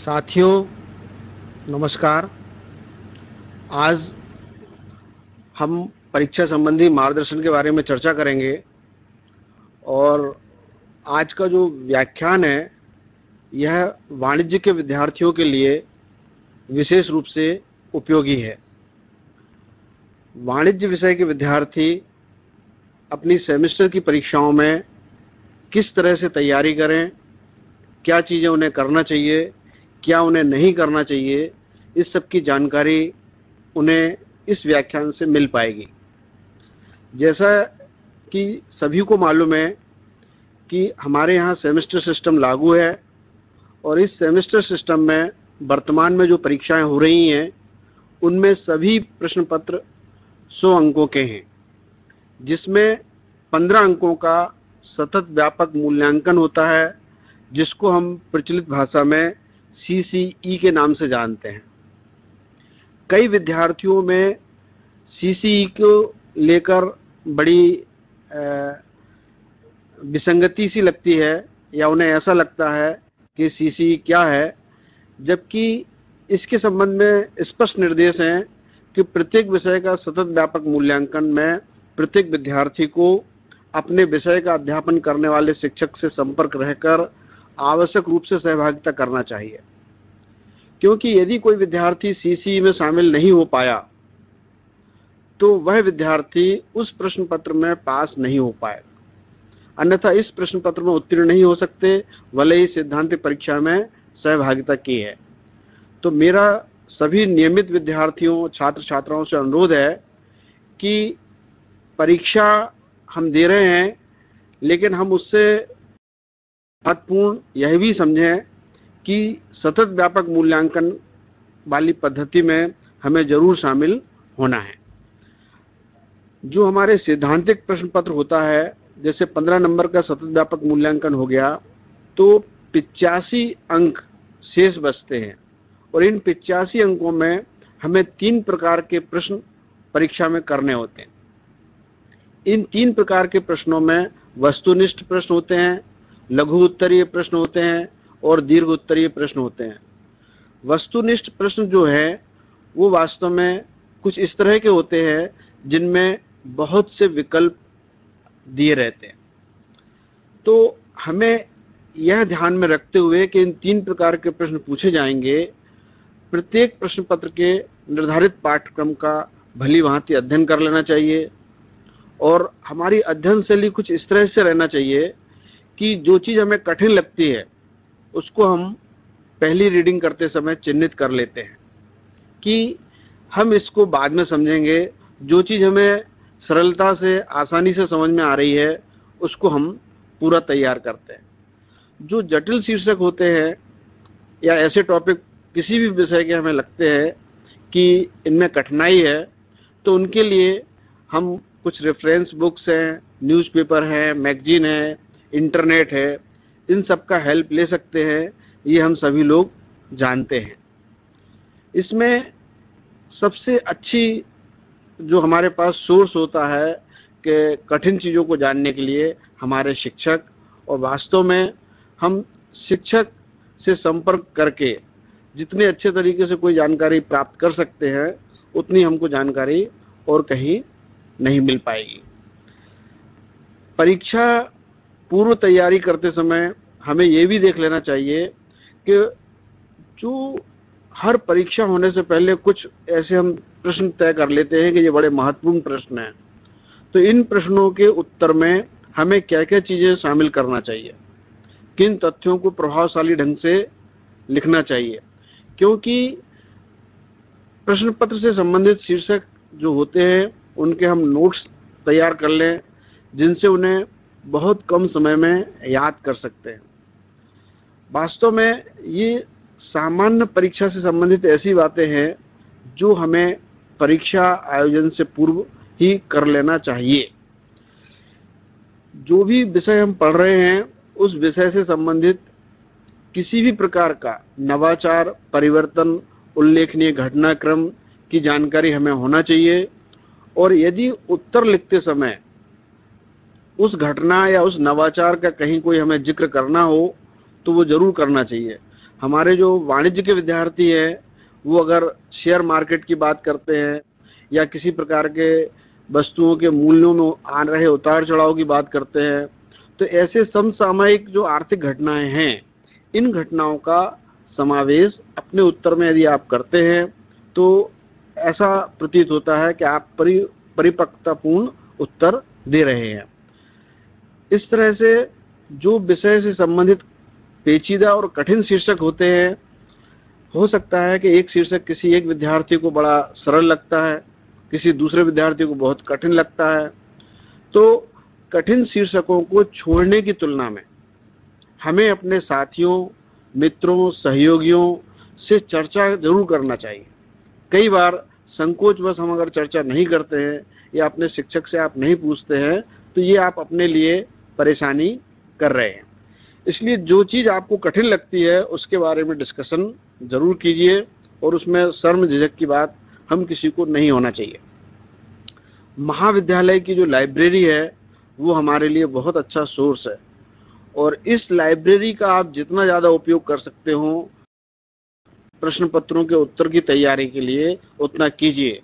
साथियों, नमस्कार। आज हम परीक्षा संबंधी मार्गदर्शन के बारे में चर्चा करेंगे और आज का जो व्याख्यान है यह वाणिज्य के विद्यार्थियों के लिए विशेष रूप से उपयोगी है। वाणिज्य विषय के विद्यार्थी अपनी सेमेस्टर की परीक्षाओं में किस तरह से तैयारी करें, क्या चीज़ें उन्हें करना चाहिए, क्या उन्हें नहीं करना चाहिए, इस सब की जानकारी उन्हें इस व्याख्यान से मिल पाएगी। जैसा कि सभी को मालूम है कि हमारे यहाँ सेमेस्टर सिस्टम लागू है और इस सेमेस्टर सिस्टम में वर्तमान में जो परीक्षाएं हो रही हैं उनमें सभी प्रश्न पत्र 100 अंकों के हैं, जिसमें 15 अंकों का सतत व्यापक मूल्यांकन होता है, जिसको हम प्रचलित भाषा में CCE के नाम से जानते हैं। कई विद्यार्थियों में CCE को लेकर बड़ी विसंगति सी लगती है या उन्हें ऐसा लगता है कि CCE क्या है, जबकि इसके संबंध में स्पष्ट निर्देश हैं कि प्रत्येक विषय का सतत व्यापक मूल्यांकन में प्रत्येक विद्यार्थी को अपने विषय का अध्यापन करने वाले शिक्षक से संपर्क रहकर आवश्यक रूप से सहभागिता करना चाहिए, क्योंकि यदि कोई विद्यार्थी CCE में शामिल नहीं हो पाया तो वह विद्यार्थी उस प्रश्न पत्र में पास नहीं हो पाएगा, अन्यथा इस प्रश्न पत्र में उत्तीर्ण नहीं हो सकते, भले ही सिद्धांतिक परीक्षा में सहभागिता की है। तो मेरा सभी नियमित विद्यार्थियों, छात्र छात्राओं से अनुरोध है कि परीक्षा हम दे रहे हैं, लेकिन हम उससे महत्वपूर्ण यह भी समझें कि सतत व्यापक मूल्यांकन वाली पद्धति में हमें जरूर शामिल होना है। जो हमारे सैद्धांतिक प्रश्न पत्र होता है, जैसे 15 नंबर का सतत व्यापक मूल्यांकन हो गया तो 85 अंक शेष बचते हैं और इन 85 अंकों में हमें 3 प्रकार के प्रश्न परीक्षा में करने होते हैं। इन 3 प्रकार के प्रश्नों में वस्तुनिष्ठ प्रश्न होते हैं, लघु उत्तरीय प्रश्न होते हैं और दीर्घ उत्तरीय प्रश्न होते हैं। वस्तुनिष्ठ प्रश्न जो है वो वास्तव में कुछ इस तरह के होते हैं जिनमें बहुत से विकल्प दिए रहते हैं। तो हमें यह ध्यान में रखते हुए कि इन 3 प्रकार के प्रश्न पूछे जाएंगे, प्रत्येक प्रश्न पत्र के निर्धारित पाठ्यक्रम का भली भांति अध्ययन कर लेना चाहिए और हमारी अध्ययन शैली कुछ इस तरह से रहना चाहिए कि जो चीज़ हमें कठिन लगती है उसको हम पहली रीडिंग करते समय चिन्हित कर लेते हैं कि हम इसको बाद में समझेंगे। जो चीज़ हमें सरलता से, आसानी से समझ में आ रही है उसको हम पूरा तैयार करते हैं। जो जटिल शीर्षक होते हैं या ऐसे टॉपिक किसी भी विषय के हमें लगते हैं कि इनमें कठिनाई है, तो उनके लिए हम कुछ रेफरेंस बुक्स हैं, न्यूज़पेपर हैं, मैगजीन है, इंटरनेट है, इन सब का हेल्प ले सकते हैं। ये हम सभी लोग जानते हैं। इसमें सबसे अच्छी जो हमारे पास सोर्स होता है कि कठिन चीज़ों को जानने के लिए हमारे शिक्षक, और वास्तव में हम शिक्षक से संपर्क करके जितने अच्छे तरीके से कोई जानकारी प्राप्त कर सकते हैं उतनी हमको जानकारी और कहीं नहीं मिल पाएगी। परीक्षा पूर्व तैयारी करते समय हमें ये भी देख लेना चाहिए कि जो हर परीक्षा होने से पहले कुछ ऐसे हम प्रश्न तय कर लेते हैं कि ये बड़े महत्वपूर्ण प्रश्न हैं, तो इन प्रश्नों के उत्तर में हमें क्या क्या चीज़ें शामिल करना चाहिए, किन तथ्यों को प्रभावशाली ढंग से लिखना चाहिए, क्योंकि प्रश्न पत्र से संबंधित शीर्षक जो होते हैं उनके हम नोट्स तैयार कर लें जिनसे उन्हें बहुत कम समय में याद कर सकते हैं। वास्तव में ये सामान्य परीक्षा से संबंधित ऐसी बातें हैं जो हमें परीक्षा आयोजन से पूर्व ही कर लेना चाहिए। जो भी विषय हम पढ़ रहे हैं उस विषय से संबंधित किसी भी प्रकार का नवाचार, परिवर्तन, उल्लेखनीय घटनाक्रम की जानकारी हमें होना चाहिए और यदि उत्तर लिखते समय उस घटना या उस नवाचार का कहीं कोई हमें जिक्र करना हो तो वो जरूर करना चाहिए। हमारे जो वाणिज्य के विद्यार्थी हैं वो अगर शेयर मार्केट की बात करते हैं या किसी प्रकार के वस्तुओं के मूल्यों में आ रहे उतार चढ़ाव की बात करते हैं, तो ऐसे समसामयिक जो आर्थिक घटनाएं हैं, इन घटनाओं का समावेश अपने उत्तर में यदि आप करते हैं तो ऐसा प्रतीत होता है कि आप परिपक्वतापूर्ण उत्तर दे रहे हैं। इस तरह से जो विषय से संबंधित पेचीदा और कठिन शीर्षक होते हैं, हो सकता है कि एक शीर्षक किसी एक विद्यार्थी को बड़ा सरल लगता है, किसी दूसरे विद्यार्थी को बहुत कठिन लगता है। तो कठिन शीर्षकों को छोड़ने की तुलना में हमें अपने साथियों, मित्रों, सहयोगियों से चर्चा जरूर करना चाहिए। कई बार संकोचवश हम अगर चर्चा नहीं करते हैं या अपने शिक्षक से आप नहीं पूछते हैं तो ये आप अपने लिए परेशानी कर रहे हैं। इसलिए जो चीज आपको कठिन लगती है उसके बारे में डिस्कशन जरूर कीजिए और उसमें शर्म झिझक की बात हम किसी को नहीं होना चाहिए। महाविद्यालय की जो लाइब्रेरी है वो हमारे लिए बहुत अच्छा सोर्स है और इस लाइब्रेरी का आप जितना ज्यादा उपयोग कर सकते हो प्रश्न पत्रों के उत्तर की तैयारी के लिए उतना कीजिए।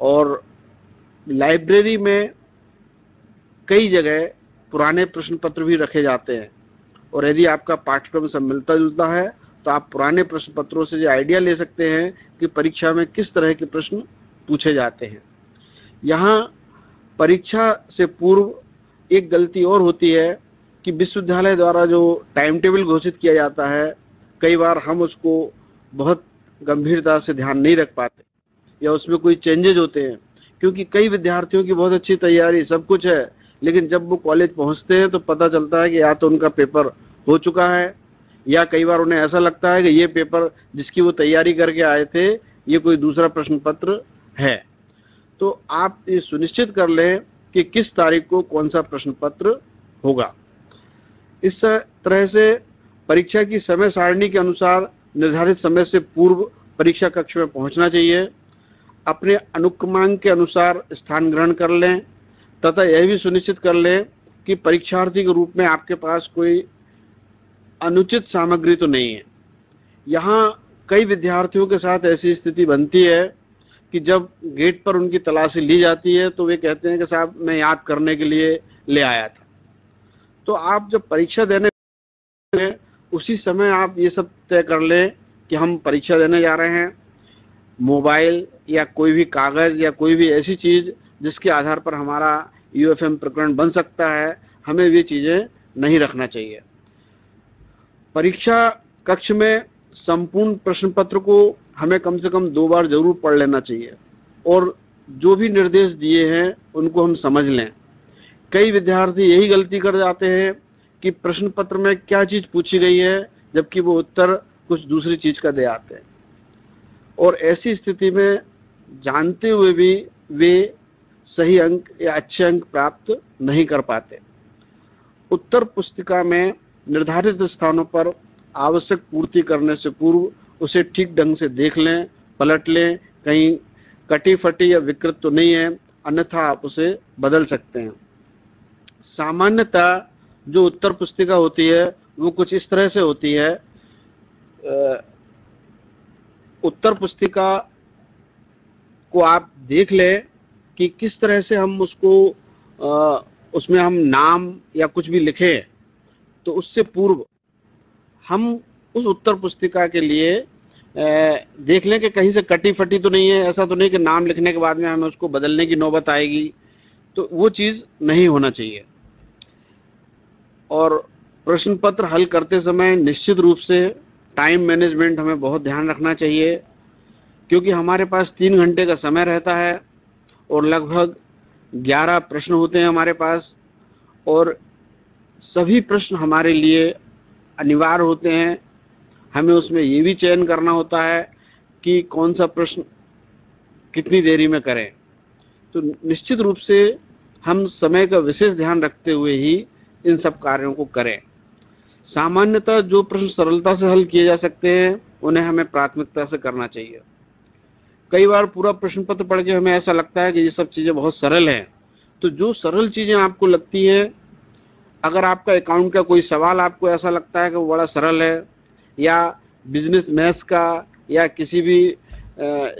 और लाइब्रेरी में कई जगह पुराने प्रश्न पत्र भी रखे जाते हैं और यदि आपका पाठ्यक्रम सब मिलता जुलता है तो आप पुराने प्रश्न पत्रों से जो आइडिया ले सकते हैं कि परीक्षा में किस तरह के प्रश्न पूछे जाते हैं। यहाँ परीक्षा से पूर्व एक गलती और होती है कि विश्वविद्यालय द्वारा जो टाइम टेबल घोषित किया जाता है, कई बार हम उसको बहुत गंभीरता से ध्यान नहीं रख पाते या उसमें कोई चेंजेज होते हैं, क्योंकि कई विद्यार्थियों की बहुत अच्छी तैयारी सब कुछ है, लेकिन जब वो कॉलेज पहुंचते हैं तो पता चलता है कि या तो उनका पेपर हो चुका है या कई बार उन्हें ऐसा लगता है कि ये पेपर जिसकी वो तैयारी करके आए थे ये कोई दूसरा प्रश्न पत्र है। तो आप ये सुनिश्चित कर लें कि किस तारीख को कौन सा प्रश्न पत्र होगा। इस तरह से परीक्षा की समय सारणी के अनुसार निर्धारित समय से पूर्व परीक्षा कक्ष में पहुंचना चाहिए। अपने अनुक्रमांक के अनुसार स्थान ग्रहण कर लें तथा यह भी सुनिश्चित कर लें कि परीक्षार्थी के रूप में आपके पास कोई अनुचित सामग्री तो नहीं है। यहाँ कई विद्यार्थियों के साथ ऐसी स्थिति बनती है कि जब गेट पर उनकी तलाशी ली जाती है तो वे कहते हैं कि साहब मैं याद करने के लिए ले आया था। तो आप जब परीक्षा देने उसी समय आप ये सब तय कर लें कि हम परीक्षा देने जा रहे हैं। मोबाइल या कोई भी कागज या कोई भी ऐसी चीज जिसके आधार पर हमारा यूएफएम प्रकरण बन सकता है, हमें ये चीजें नहीं रखना चाहिए। परीक्षा कक्ष में संपूर्ण प्रश्न पत्र को हमें कम से कम 2 बार जरूर पढ़ लेना चाहिए और जो भी निर्देश दिए हैं उनको हम समझ लें। कई विद्यार्थी यही गलती कर जाते हैं कि प्रश्न पत्र में क्या चीज पूछी गई है जबकि वो उत्तर कुछ दूसरी चीज का दे आते हैं और ऐसी स्थिति में जानते हुए भी वे सही अंक या अच्छे अंक प्राप्त नहीं कर पाते। उत्तर पुस्तिका में निर्धारित स्थानों पर आवश्यक पूर्ति करने से पूर्व उसे ठीक ढंग से देख लें, पलट लें, कहीं कटी फटी या विकृत तो नहीं है, अन्यथा आप उसे बदल सकते हैं। सामान्यतः जो उत्तर पुस्तिका होती है वो कुछ इस तरह से होती है। उत्तर पुस्तिका को आप देख लें कि किस तरह से हम उसको उसमें हम नाम या कुछ भी लिखें, तो उससे पूर्व हम उस उत्तर पुस्तिका के लिए देख लें कि कहीं से कटी फटी तो नहीं है। ऐसा तो नहीं कि नाम लिखने के बाद में हमें उसको बदलने की नौबत आएगी, तो वो चीज नहीं होना चाहिए। और प्रश्न पत्र हल करते समय निश्चित रूप से टाइम मैनेजमेंट हमें बहुत ध्यान रखना चाहिए, क्योंकि हमारे पास 3 घंटे का समय रहता है और लगभग 11 प्रश्न होते हैं हमारे पास और सभी प्रश्न हमारे लिए अनिवार्य होते हैं। हमें उसमें ये भी चयन करना होता है कि कौन सा प्रश्न कितनी देरी में करें। तो निश्चित रूप से हम समय का विशेष ध्यान रखते हुए ही इन सब कार्यों को करें। सामान्यतः जो प्रश्न सरलता से हल किए जा सकते हैं उन्हें हमें प्राथमिकता से करना चाहिए। कई बार पूरा प्रश्न पत्र पढ़ के हमें ऐसा लगता है कि ये सब चीजें बहुत सरल हैं, तो जो सरल चीजें आपको लगती हैं, अगर आपका अकाउंट का कोई सवाल आपको ऐसा लगता है कि वो बड़ा सरल है या बिजनेस मैथ्स का या किसी भी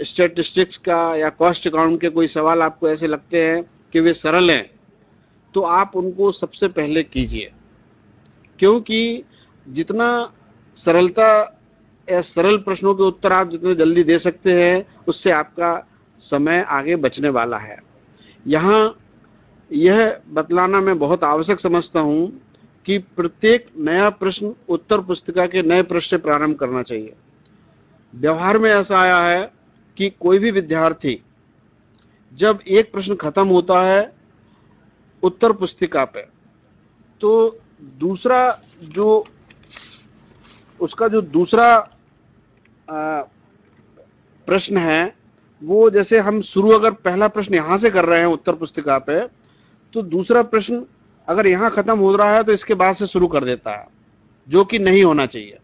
स्टैटिस्टिक्स का या कॉस्ट अकाउंट के कोई सवाल आपको ऐसे लगते हैं कि वे सरल हैं, तो आप उनको सबसे पहले कीजिए, क्योंकि जितना सरलता या सरल प्रश्नों के उत्तर आप जितने जल्दी दे सकते हैं, उससे आपका समय आगे बचने वाला है। यहाँ यह बतलाना मैं बहुत आवश्यक समझता हूँ कि प्रत्येक नया प्रश्न उत्तर पुस्तिका के नए प्रश्न से प्रारंभ करना चाहिए। व्यवहार में ऐसा आया है कि कोई भी विद्यार्थी जब एक प्रश्न खत्म होता है उत्तर पुस्तिका पे, तो दूसरा जो उसका जो दूसरा प्रश्न है, वो जैसे हम शुरू अगर पहला प्रश्न यहां से कर रहे हैं उत्तर पुस्तिका पे, तो दूसरा प्रश्न अगर यहां खत्म हो रहा है तो इसके बाद से शुरू कर देता है, जो कि नहीं होना चाहिए।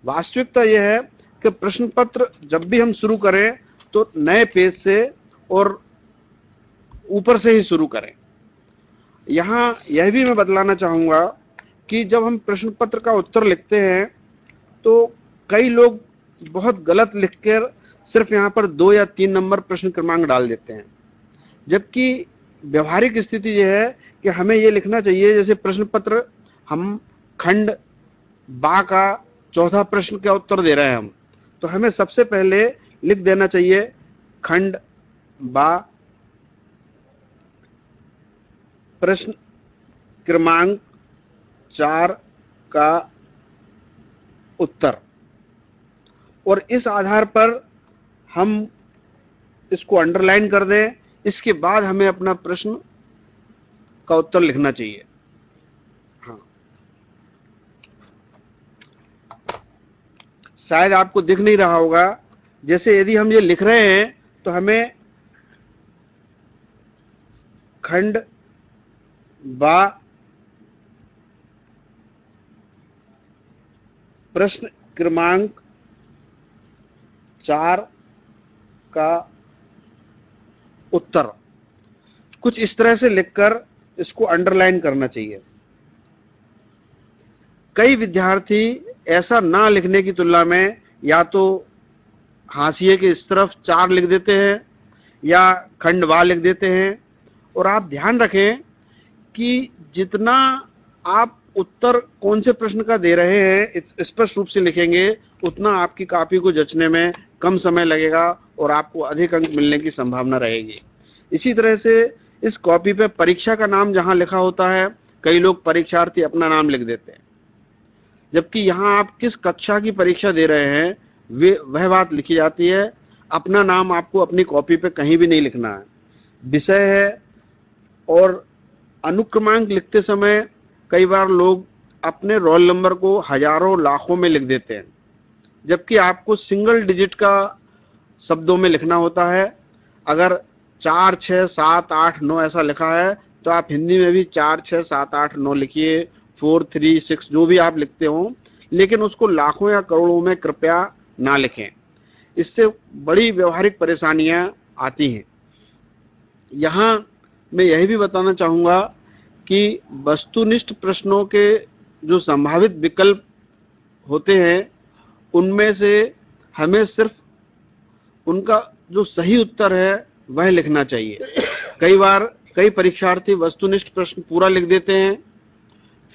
वास्तविकता यह है कि प्रश्न पत्र जब भी हम शुरू करें तो नए पेज से और ऊपर से ही शुरू करें। यहां यह भी मैं बतलाना चाहूंगा कि जब हम प्रश्न पत्र का उत्तर लिखते हैं तो कई लोग बहुत गलत लिखकर सिर्फ यहां पर 2 या 3 नंबर प्रश्न क्रमांक डाल देते हैं, जबकि व्यवहारिक स्थिति यह है कि हमें यह लिखना चाहिए, जैसे प्रश्न पत्र हम खंड बा का चौथा प्रश्न का उत्तर दे रहे हैं हम, तो हमें सबसे पहले लिख देना चाहिए खंड बा प्रश्न क्रमांक 4 का उत्तर, और इस आधार पर हम इसको अंडरलाइन कर दें। इसके बाद हमें अपना प्रश्न का उत्तर लिखना चाहिए। हाँ, शायद आपको दिख नहीं रहा होगा, जैसे यदि हम ये लिख रहे हैं तो हमें खंड बा प्रश्न क्रमांक 4 का उत्तर कुछ इस तरह से लिखकर इसको अंडरलाइन करना चाहिए। कई विद्यार्थी ऐसा ना लिखने की तुलना में या तो हाशिए के इस तरफ 4 लिख देते हैं या खंड बा लिख देते हैं, और आप ध्यान रखें कि जितना आप उत्तर कौन से प्रश्न का दे रहे हैं स्पष्ट रूप से लिखेंगे, उतना आपकी कॉपी को जचने में कम समय लगेगा और आपको अधिक अंक मिलने की संभावना रहेगी। इसी तरह से इस कॉपी पे परीक्षा का नाम जहां लिखा होता है, कई लोग परीक्षार्थी अपना नाम लिख देते हैं, जबकि यहां आप किस कक्षा की परीक्षा दे रहे हैं वह बात लिखी जाती है। अपना नाम आपको अपनी कॉपी पे कहीं भी नहीं लिखना है। विषय है, और अनुक्रमांक लिखते समय कई बार लोग अपने रोल नंबर को हजारों लाखों में लिख देते हैं, जबकि आपको सिंगल डिजिट का शब्दों में लिखना होता है। अगर 4, 6, 7, 8, 9 ऐसा लिखा है तो आप हिंदी में भी 4, 6, 7, 8, 9 लिखिए, 4, 3, 6 जो भी आप लिखते हो, लेकिन उसको लाखों या करोड़ों में कृपया ना लिखें। इससे बड़ी व्यवहारिक परेशानियां आती हैं। यहाँ मैं यही भी बताना चाहूँगा कि वस्तुनिष्ठ प्रश्नों के जो संभावित विकल्प होते हैं, उनमें से हमें सिर्फ उनका जो सही उत्तर है वह लिखना चाहिए। कई बार कई परीक्षार्थी वस्तुनिष्ठ प्रश्न पूरा लिख देते हैं,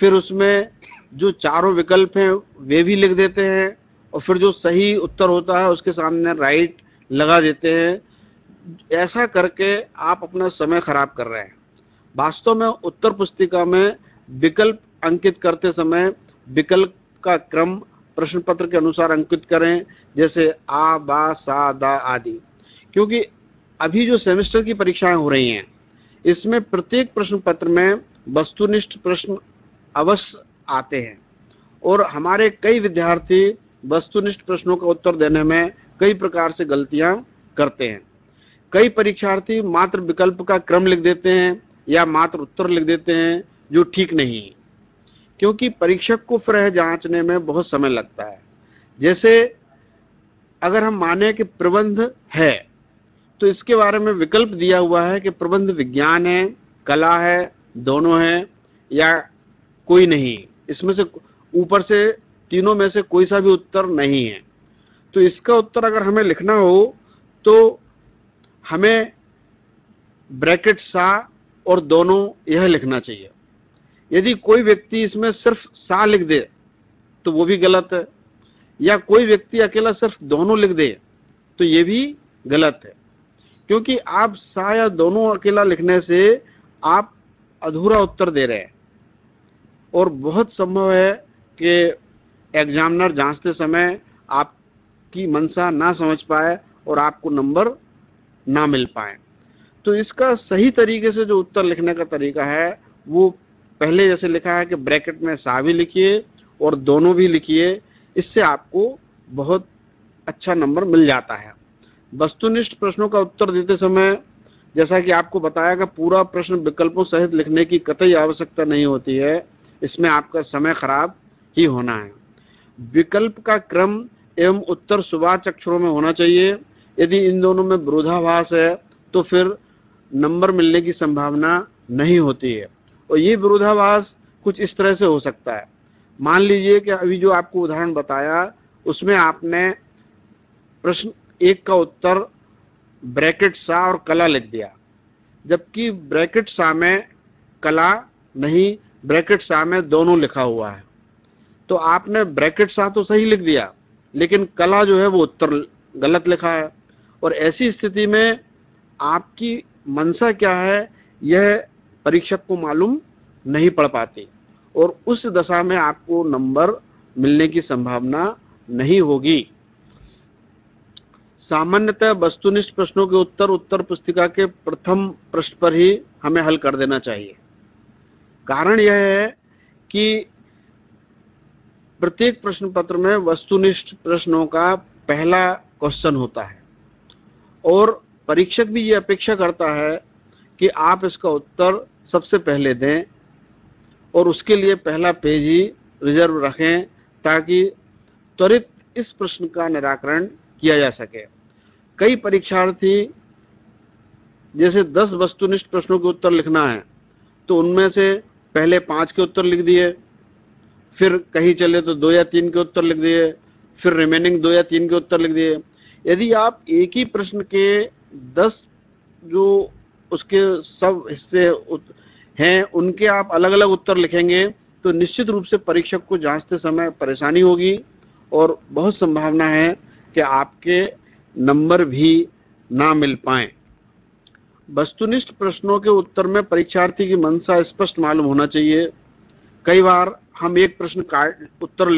फिर उसमें जो चारों विकल्प हैं वे भी लिख देते हैं, और फिर जो सही उत्तर होता है उसके सामने राइट लगा देते हैं। ऐसा करके आप अपना समय खराब कर रहे हैं। वास्तव में उत्तर पुस्तिका में विकल्प अंकित करते समय विकल्प का क्रम प्रश्न पत्र के अनुसार अंकित करें, जैसे आ, बा, सा, दा आदि, क्योंकि अभी जो सेमेस्टर की परीक्षाएं हो रही हैं, इसमें प्रत्येक प्रश्न पत्र में वस्तुनिष्ठ प्रश्न अवश्य आते हैं, और हमारे कई विद्यार्थी वस्तुनिष्ठ प्रश्नों का उत्तर देने में कई प्रकार से गलतियां करते हैं। कई परीक्षार्थी मात्र विकल्प का क्रम लिख देते हैं या मात्र उत्तर लिख देते हैं, जो ठीक नहीं है, क्योंकि परीक्षक को फिर जांचने में बहुत समय लगता है। जैसे अगर हम माने कि प्रबंध है, तो इसके बारे में विकल्प दिया हुआ है कि प्रबंध विज्ञान है, कला है, दोनों है या कोई नहीं। इसमें से ऊपर से तीनों में से कोई सा भी उत्तर नहीं है। तो इसका उत्तर अगर हमें लिखना हो तो हमें ब्रैकेट सा और दोनों यह लिखना चाहिए। यदि कोई व्यक्ति इसमें सिर्फ सा लिख दे तो वो भी गलत है, या कोई व्यक्ति अकेला सिर्फ दोनों लिख दे तो ये भी गलत है, क्योंकि आप सा या दोनों अकेला लिखने से आप अधूरा उत्तर दे रहे हैं और बहुत संभव है कि एग्जामिनर जांचते समय आपकी मंशा ना समझ पाए और आपको नंबर ना मिल पाए। तो इसका सही तरीके से जो उत्तर लिखने का तरीका है वो पहले जैसे लिखा है कि ब्रैकेट में सा भी लिखिए और दोनों भी लिखिए, इससे आपको बहुत अच्छा नंबर मिल जाता है। वस्तुनिष्ठ प्रश्नों का उत्तर देते समय जैसा कि आपको बताया कि पूरा प्रश्न विकल्पों सहित लिखने की कतई आवश्यकता नहीं होती है, इसमें आपका समय खराब ही होना है। विकल्प का क्रम एवं उत्तर सुवाच्य अक्षरों में होना चाहिए। यदि इन दोनों में विरोधाभास है तो फिर नंबर मिलने की संभावना नहीं होती है, और ये विरोधाभास कुछ इस तरह से हो सकता है। मान लीजिए कि अभी जो आपको उदाहरण बताया उसमें आपने प्रश्न 1 का उत्तर ब्रैकेट सा और कला लिख दिया, जबकि ब्रैकेट सा में कला नहीं, ब्रैकेट सा में दोनों लिखा हुआ है। तो आपने ब्रैकेट सा तो सही लिख दिया लेकिन कला जो है वो उत्तर गलत लिखा है, और ऐसी स्थिति में आपकी मंशा क्या है यह परीक्षक को मालूम नहीं पड़ पाती, और उस दशा में आपको नंबर मिलने की संभावना नहीं होगी। सामान्यतः वस्तुनिष्ठ प्रश्नों के उत्तर पुस्तिका के प्रथम पृष्ठ पर ही हमें हल कर देना चाहिए। कारण यह है कि प्रत्येक प्रश्न पत्र में वस्तुनिष्ठ प्रश्नों का पहला क्वेश्चन होता है और परीक्षक भी ये अपेक्षा करता है कि आप इसका उत्तर सबसे पहले दें और उसके लिए पहला पेज ही रिजर्व रखें ताकि त्वरित इस प्रश्न का निराकरण किया जा सके। कई परीक्षार्थी जैसे 10 वस्तुनिष्ठ प्रश्नों के उत्तर लिखना है तो उनमें से पहले 5 के उत्तर लिख दिए, फिर कहीं चले तो 2 या 3 के उत्तर लिख दिए, फिर रिमेनिंग 2 या 3 के उत्तर लिख दिए। यदि आप एक ही प्रश्न के 10 जो उसके सब हिस्से हैं उनके आप अलग अलग उत्तर लिखेंगे तो निश्चित रूप से परीक्षक को जांचते समय परेशानी होगी और बहुत संभावना है कि आपके नंबर भी ना मिल पाएं। वस्तुनिष्ठ प्रश्नों के उत्तर में परीक्षार्थी की मंशा स्पष्ट मालूम होना चाहिए। कई बार हम एक प्रश्न उत्तर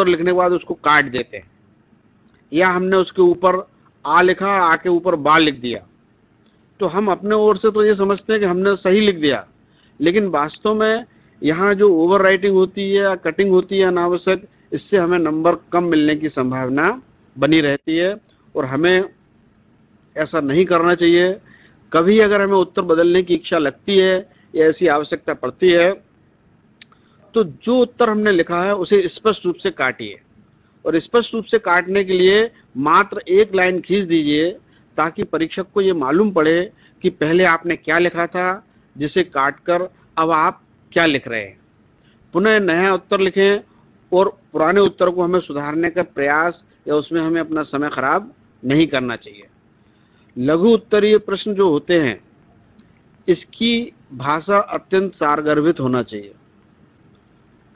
लिखने के बाद उसको काट देते हैं, या हमने उसके ऊपर आ लिखा, आ के ऊपर बा लिख दिया, तो हम अपने ओर से तो ये समझते हैं कि हमने सही लिख दिया, लेकिन वास्तव में यहाँ जो ओवर राइटिंग होती है या कटिंग होती है अनावश्यक, इससे हमें नंबर कम मिलने की संभावना बनी रहती है और हमें ऐसा नहीं करना चाहिए। कभी अगर हमें उत्तर बदलने की इच्छा लगती है या ऐसी आवश्यकता पड़ती है तो जो उत्तर हमने लिखा है उसे स्पष्ट रूप से काटिए, और स्पष्ट रूप से काटने के लिए मात्र एक लाइन खींच दीजिए ताकि परीक्षक को ये मालूम पड़े कि पहले आपने क्या लिखा था, जिसे काटकर अब आप क्या लिख रहे हैं। पुनः नया उत्तर लिखें और पुराने उत्तर को हमें सुधारने का प्रयास या उसमें हमें अपना समय खराब नहीं करना चाहिए। लघु उत्तरीय प्रश्न जो होते हैं इसकी भाषा अत्यंत सारगर्भित होना चाहिए।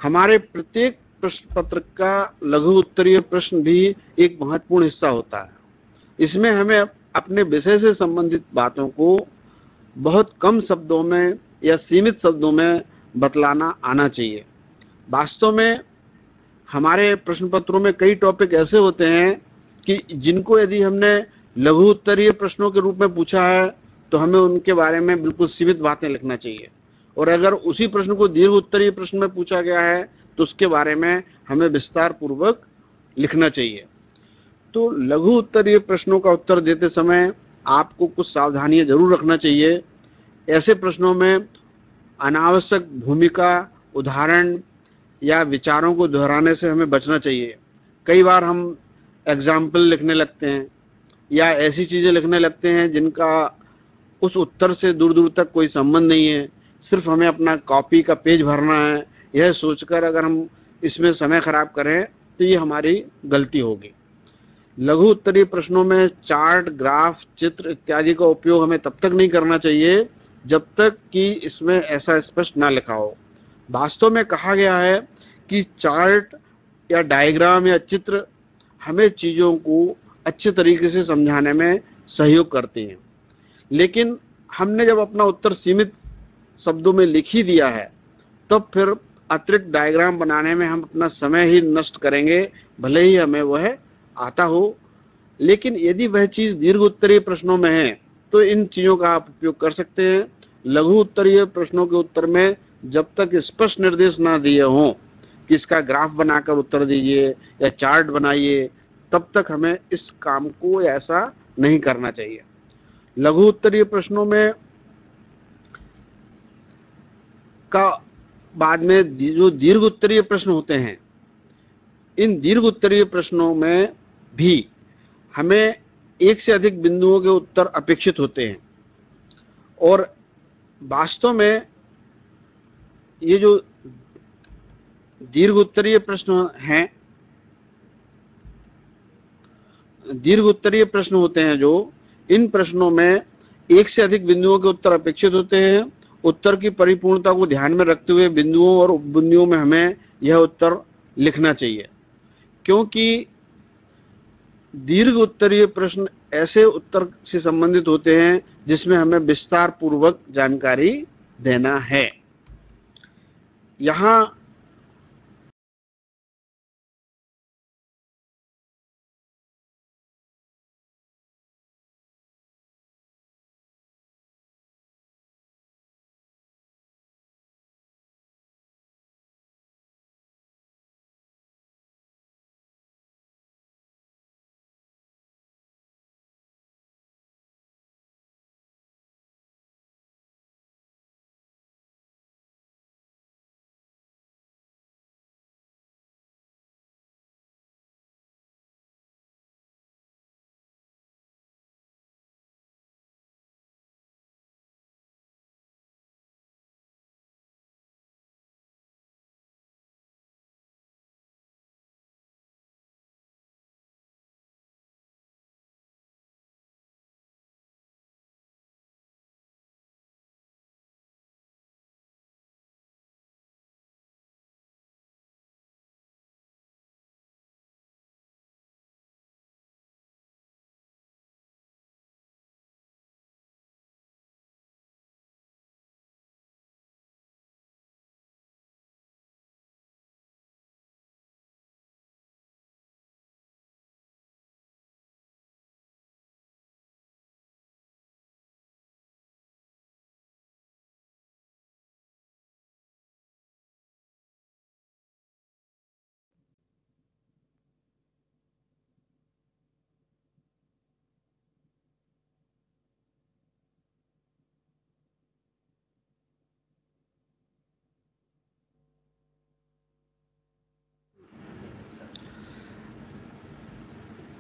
हमारे प्रत्येक प्रश्न पत्र का लघु उत्तरीय प्रश्न भी एक महत्वपूर्ण हिस्सा होता है। इसमें हमें अपने विषय से संबंधित बातों को बहुत कम शब्दों में या सीमित शब्दों में बतलाना आना चाहिए। वास्तव में हमारे प्रश्न पत्रों में कई टॉपिक ऐसे होते हैं कि जिनको यदि हमने लघु उत्तरीय प्रश्नों के रूप में पूछा है तो हमें उनके बारे में बिल्कुल सीमित बातें लिखना चाहिए, और अगर उसी प्रश्न को दीर्घ उत्तरीय प्रश्न में पूछा गया है तो उसके बारे में हमें विस्तार पूर्वक लिखना चाहिए। तो लघु उत्तरीय प्रश्नों का उत्तर देते समय आपको कुछ सावधानियां जरूर रखना चाहिए। ऐसे प्रश्नों में अनावश्यक भूमिका, उदाहरण या विचारों को दोहराने से हमें बचना चाहिए। कई बार हम एग्जाम्पल लिखने लगते हैं या ऐसी चीजें लिखने लगते हैं जिनका उस उत्तर से दूर दूर तक कोई संबंध नहीं है, सिर्फ हमें अपना कॉपी का पेज भरना है, यह सोचकर अगर हम इसमें समय खराब करें तो ये हमारी गलती होगी। लघु उत्तरीय प्रश्नों में चार्ट, ग्राफ, चित्र इत्यादि का उपयोग हमें तब तक नहीं करना चाहिए जब तक कि इसमें ऐसा स्पष्ट ना लिखा हो। वास्तव में कहा गया है कि चार्ट या डायग्राम या चित्र हमें चीजों को अच्छे तरीके से समझाने में सहयोग करते हैं, लेकिन हमने जब अपना उत्तर सीमित शब्दों में लिख ही दिया है तब फिर अतिरिक्त डायग्राम बनाने में हम अपना समय ही नष्ट करेंगे, भले ही हमें वह आता हो। लेकिन यदि वह चीज दीर्घ उत्तरीय प्रश्नों में है तो इन चीजों का आप उपयोग कर सकते हैं। लघु उत्तरीय प्रश्नों के उत्तर में जब तक स्पष्ट निर्देश ना दिए हों कि इसका ग्राफ बनाकर उत्तर दीजिए या चार्ट बनाइए, तब तक हमें इस काम को ऐसा नहीं करना चाहिए। लघु उत्तरीय प्रश्नों में का बाद में जो दीर्घ उत्तरीय प्रश्न होते हैं, इन दीर्घ उत्तरीय प्रश्नों में भी हमें एक से अधिक बिंदुओं के उत्तर अपेक्षित होते हैं। और वास्तव में ये जो दीर्घ उत्तरीय प्रश्न हैं, दीर्घ उत्तरीय प्रश्न होते हैं जो, इन प्रश्नों में एक से अधिक बिंदुओं के उत्तर अपेक्षित होते हैं। उत्तर की परिपूर्णता को ध्यान में रखते हुए बिंदुओं और उपबिंदुओं में हमें यह उत्तर लिखना चाहिए, क्योंकि दीर्घ उत्तरीय प्रश्न ऐसे उत्तर से संबंधित होते हैं जिसमें हमें विस्तार पूर्वक जानकारी देना है। यहाँ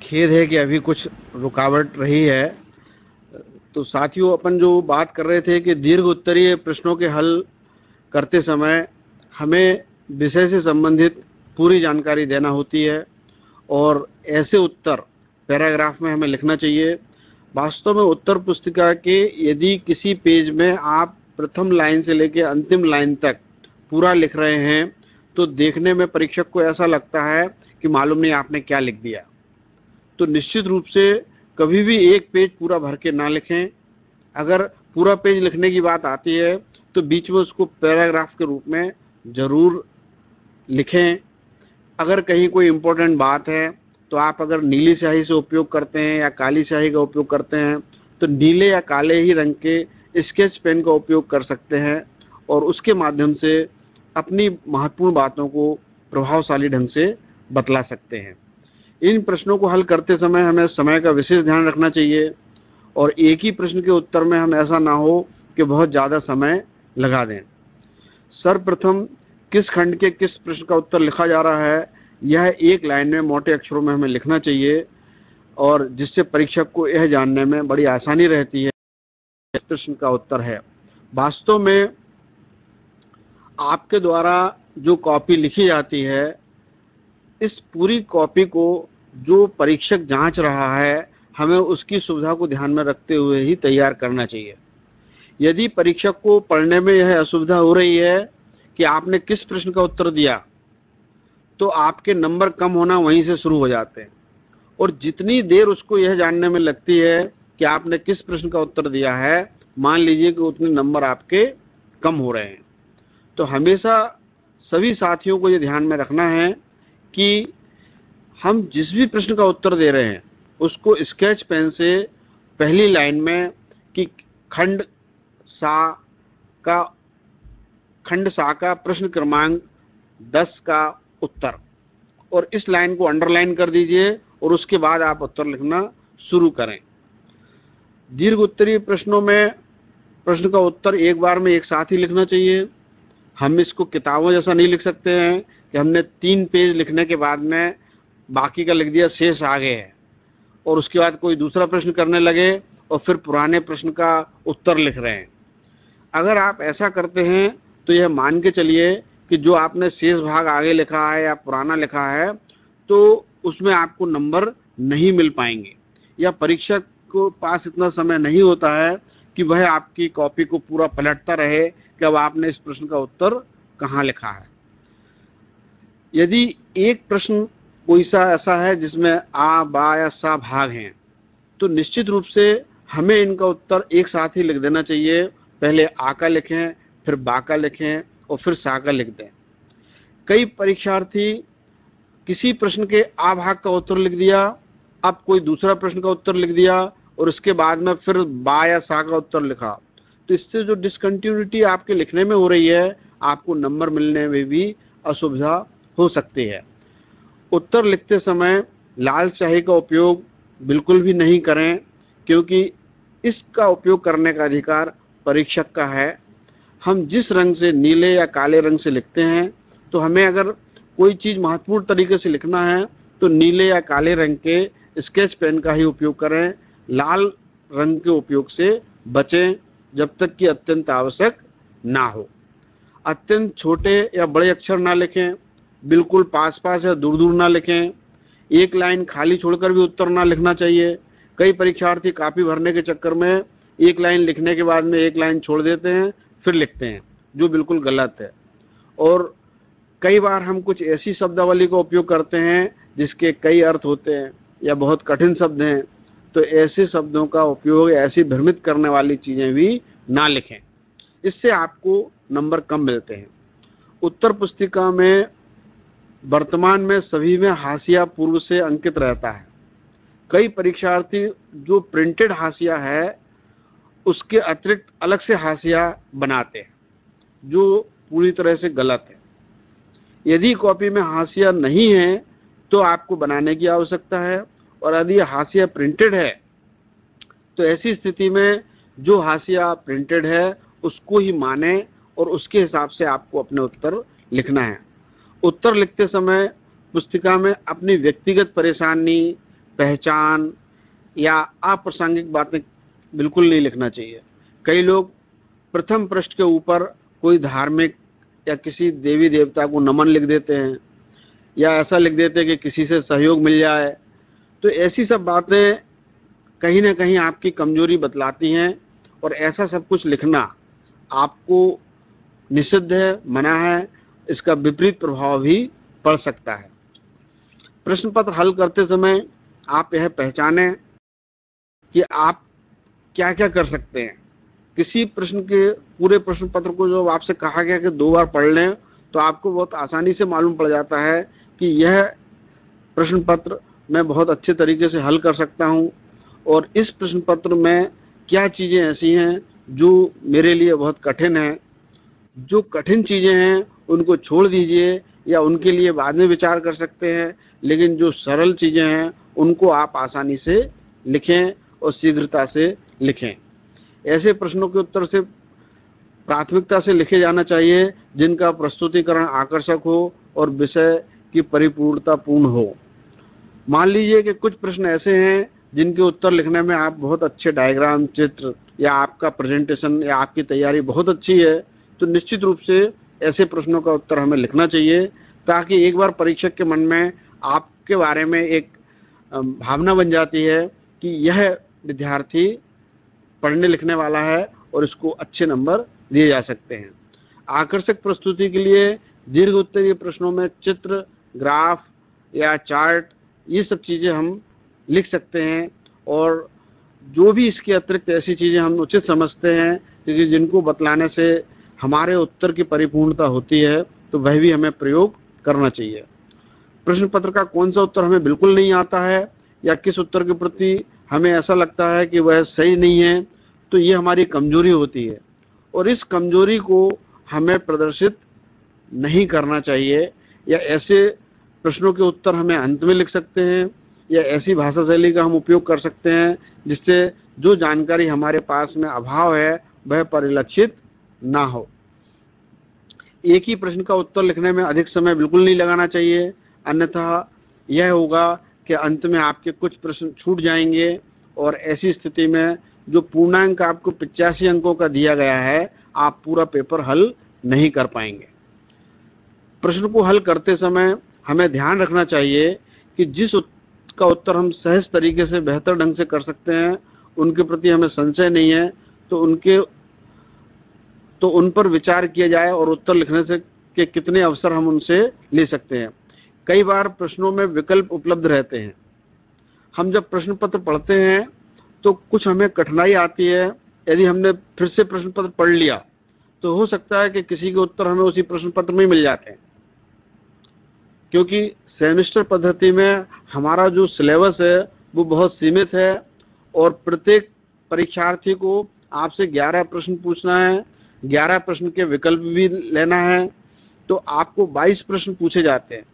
खेद है कि अभी कुछ रुकावट रही है। तो साथियों, अपन जो बात कर रहे थे कि दीर्घ उत्तरीय प्रश्नों के हल करते समय हमें विषय से संबंधित पूरी जानकारी देना होती है और ऐसे उत्तर पैराग्राफ में हमें लिखना चाहिए। वास्तव में उत्तर पुस्तिका के यदि किसी पेज में आप प्रथम लाइन से लेकर अंतिम लाइन तक पूरा लिख रहे हैं तो देखने में परीक्षक को ऐसा लगता है कि मालूम नहीं आपने क्या लिख दिया। तो निश्चित रूप से कभी भी एक पेज पूरा भर के ना लिखें। अगर पूरा पेज लिखने की बात आती है तो बीच में उसको पैराग्राफ के रूप में जरूर लिखें। अगर कहीं कोई इंपॉर्टेंट बात है तो आप अगर नीली स्याही से उपयोग करते हैं या काली स्याही का उपयोग करते हैं तो नीले या काले ही रंग के स्केच पेन का उपयोग कर सकते हैं और उसके माध्यम से अपनी महत्वपूर्ण बातों को प्रभावशाली ढंग से बतला सकते हैं। इन प्रश्नों को हल करते समय हमें समय का विशेष ध्यान रखना चाहिए और एक ही प्रश्न के उत्तर में हम ऐसा ना हो कि बहुत ज़्यादा समय लगा दें। सर्वप्रथम किस खंड के किस प्रश्न का उत्तर लिखा जा रहा है यह एक लाइन में मोटे अक्षरों में हमें लिखना चाहिए और जिससे परीक्षक को यह जानने में बड़ी आसानी रहती है इस प्रश्न का उत्तर है। वास्तव में आपके द्वारा जो कॉपी लिखी जाती है, इस पूरी कॉपी को जो परीक्षक जांच रहा है, हमें उसकी सुविधा को ध्यान में रखते हुए ही तैयार करना चाहिए। यदि परीक्षक को पढ़ने में यह असुविधा हो रही है कि आपने किस प्रश्न का उत्तर दिया, तो आपके नंबर कम होना वहीं से शुरू हो जाते हैं। और जितनी देर उसको यह जानने में लगती है कि आपने किस प्रश्न का उत्तर दिया है, मान लीजिए कि उतने नंबर आपके कम हो रहे हैं। तो हमेशा सभी साथियों को यह ध्यान में रखना है कि हम जिस भी प्रश्न का उत्तर दे रहे हैं उसको स्केच पेन से पहली लाइन में कि खंड सा का प्रश्न क्रमांक 10 का उत्तर, और इस लाइन को अंडरलाइन कर दीजिए और उसके बाद आप उत्तर लिखना शुरू करें। दीर्घ उत्तरीय प्रश्नों में प्रश्न का उत्तर एक बार में एक साथ ही लिखना चाहिए। हम इसको किताबों जैसा नहीं लिख सकते हैं कि हमने 3 पेज लिखने के बाद में बाकी का लिख दिया, शेष आगे है, और उसके बाद कोई दूसरा प्रश्न करने लगे और फिर पुराने प्रश्न का उत्तर लिख रहे हैं। अगर आप ऐसा करते हैं तो यह मान के चलिए कि जो आपने शेष भाग आगे लिखा है या पुराना लिखा है, तो उसमें आपको नंबर नहीं मिल पाएंगे, या परीक्षक को पास इतना समय नहीं होता है कि वह आपकी कॉपी को पूरा पलटता रहे कि अब आपने इस प्रश्न का उत्तर कहाँ लिखा है। यदि एक प्रश्न कोई सा ऐसा है जिसमें आ, बा या सा भाग हैं, तो निश्चित रूप से हमें इनका उत्तर एक साथ ही लिख देना चाहिए। पहले आ का लिखें, फिर बा का लिखें और फिर सा का लिख दें। कई परीक्षार्थी किसी प्रश्न के आ भाग का उत्तर लिख दिया, अब कोई दूसरा प्रश्न का उत्तर लिख दिया और उसके बाद में फिर बा या सा का उत्तर लिखा, तो इससे जो डिसकंटिन्यूटी आपके लिखने में हो रही है, आपको नंबर मिलने में भी असुविधा हो सकती है। उत्तर लिखते समय लाल स्याही का उपयोग बिल्कुल भी नहीं करें, क्योंकि इसका उपयोग करने का अधिकार परीक्षक का है। हम जिस रंग से, नीले या काले रंग से लिखते हैं, तो हमें अगर कोई चीज़ महत्वपूर्ण तरीके से लिखना है तो नीले या काले रंग के स्केच पेन का ही उपयोग करें। लाल रंग के उपयोग से बचें जब तक कि अत्यंत आवश्यक ना हो। अत्यंत छोटे या बड़े अक्षर ना लिखें, बिल्कुल पास पास या दूर दूर ना लिखें। एक लाइन खाली छोड़कर भी उत्तर ना लिखना चाहिए। कई परीक्षार्थी कापी भरने के चक्कर में एक लाइन लिखने के बाद में एक लाइन छोड़ देते हैं, फिर लिखते हैं, जो बिल्कुल गलत है। और कई बार हम कुछ ऐसी शब्दावली का उपयोग करते हैं जिसके कई अर्थ होते हैं या बहुत कठिन शब्द हैं, तो ऐसे शब्दों का उपयोग, ऐसी भ्रमित करने वाली चीजें भी ना लिखें, इससे आपको नंबर कम मिलते हैं। उत्तर पुस्तिका में वर्तमान में सभी में हाशिया पूर्व से अंकित रहता है। कई परीक्षार्थी जो प्रिंटेड हाशिया है उसके अतिरिक्त अलग से हाशिया बनाते हैं, जो पूरी तरह से गलत है। यदि कॉपी में हाशिया नहीं है तो आपको बनाने की आवश्यकता है, और यदि हाशिया प्रिंटेड है तो ऐसी स्थिति में जो हाशिया प्रिंटेड है उसको ही माने और उसके हिसाब से आपको अपने उत्तर लिखना है। उत्तर लिखते समय पुस्तिका में अपनी व्यक्तिगत परेशानी, पहचान या अप्रासंगिक बातें बिल्कुल नहीं लिखना चाहिए। कई लोग प्रथम पृष्ठ के ऊपर कोई धार्मिक या किसी देवी देवता को नमन लिख देते हैं, या ऐसा लिख देते हैं कि किसी से सहयोग मिल जाए। तो ऐसी सब बातें कहीं ना कहीं आपकी कमजोरी बतलाती हैं, और ऐसा सब कुछ लिखना आपको निषिद्ध है, मना है। इसका विपरीत प्रभाव भी पड़ सकता है। प्रश्न पत्र हल करते समय आप यह पहचानें कि आप क्या क्या कर सकते हैं। किसी प्रश्न के पूरे प्रश्न पत्र को जो आपसे कहा गया कि 2 बार पढ़ लें, तो आपको बहुत आसानी से मालूम पड़ जाता है कि यह प्रश्न पत्र मैं बहुत अच्छे तरीके से हल कर सकता हूं, और इस प्रश्न पत्र में क्या चीज़ें ऐसी हैं जो मेरे लिए बहुत कठिन हैं। जो कठिन चीज़ें हैं उनको छोड़ दीजिए या उनके लिए बाद में विचार कर सकते हैं, लेकिन जो सरल चीज़ें हैं उनको आप आसानी से लिखें और शीघ्रता से लिखें। ऐसे प्रश्नों के उत्तर से प्राथमिकता से लिखे जाना चाहिए जिनका प्रस्तुतिकरण आकर्षक हो और विषय की परिपूर्णता पूर्ण हो। मान लीजिए कि कुछ प्रश्न ऐसे हैं जिनके उत्तर लिखने में आप बहुत अच्छे डायग्राम, चित्र, या आपका प्रेजेंटेशन या आपकी तैयारी बहुत अच्छी है, तो निश्चित रूप से ऐसे प्रश्नों का उत्तर हमें लिखना चाहिए, ताकि एक बार परीक्षक के मन में आपके बारे में एक भावना बन जाती है कि यह विद्यार्थी पढ़ने लिखने वाला है और इसको अच्छे नंबर दिए जा सकते हैं। आकर्षक प्रस्तुति के लिए दीर्घ उत्तरीय प्रश्नों में चित्र, ग्राफ या चार्ट, ये सब चीज़ें हम लिख सकते हैं, और जो भी इसके अतिरिक्त ऐसी चीज़ें हम उचित समझते हैं क्योंकि जिनको बतलाने से हमारे उत्तर की परिपूर्णता होती है, तो वह भी हमें प्रयोग करना चाहिए। प्रश्न पत्र का कौन सा उत्तर हमें बिल्कुल नहीं आता है या किस उत्तर के प्रति हमें ऐसा लगता है कि वह सही नहीं है, तो ये हमारी कमजोरी होती है, और इस कमजोरी को हमें प्रदर्शित नहीं करना चाहिए। या ऐसे प्रश्नों के उत्तर हमें अंत में लिख सकते हैं, या ऐसी भाषा शैली का हम उपयोग कर सकते हैं जिससे जो जानकारी हमारे पास में अभाव है वह परिलक्षित ना हो। एक ही प्रश्न का उत्तर लिखने में अधिक समय बिल्कुल नहीं लगाना चाहिए, अन्यथा यह होगा कि अंत में आपके कुछ प्रश्न छूट जाएंगे, और ऐसी स्थिति में जो पूर्णांक आपको 85 अंकों का दिया गया है, आप पूरा पेपर हल नहीं कर पाएंगे। प्रश्न को हल करते समय हमें ध्यान रखना चाहिए कि जिस का उत्तर हम सहज तरीके से बेहतर ढंग से कर सकते हैं, उनके प्रति हमें संशय नहीं है, तो उन पर विचार किया जाए और उत्तर लिखने से के कितने अवसर हम उनसे ले सकते हैं। कई बार प्रश्नों में विकल्प उपलब्ध रहते हैं। हम जब प्रश्न पत्र पढ़ते हैं तो कुछ हमें कठिनाई आती है। यदि हमने फिर से प्रश्न पत्र पढ़ लिया तो हो सकता है कि किसी के उत्तर हमें उसी प्रश्न पत्र में मिल जाते हैं, क्योंकि सेमेस्टर पद्धति में हमारा जो सिलेबस है वो बहुत सीमित है, और प्रत्येक परीक्षार्थी को आपसे 11 प्रश्न पूछना है, 11 प्रश्न के विकल्प भी लेना है, तो आपको 22 प्रश्न पूछे जाते हैं।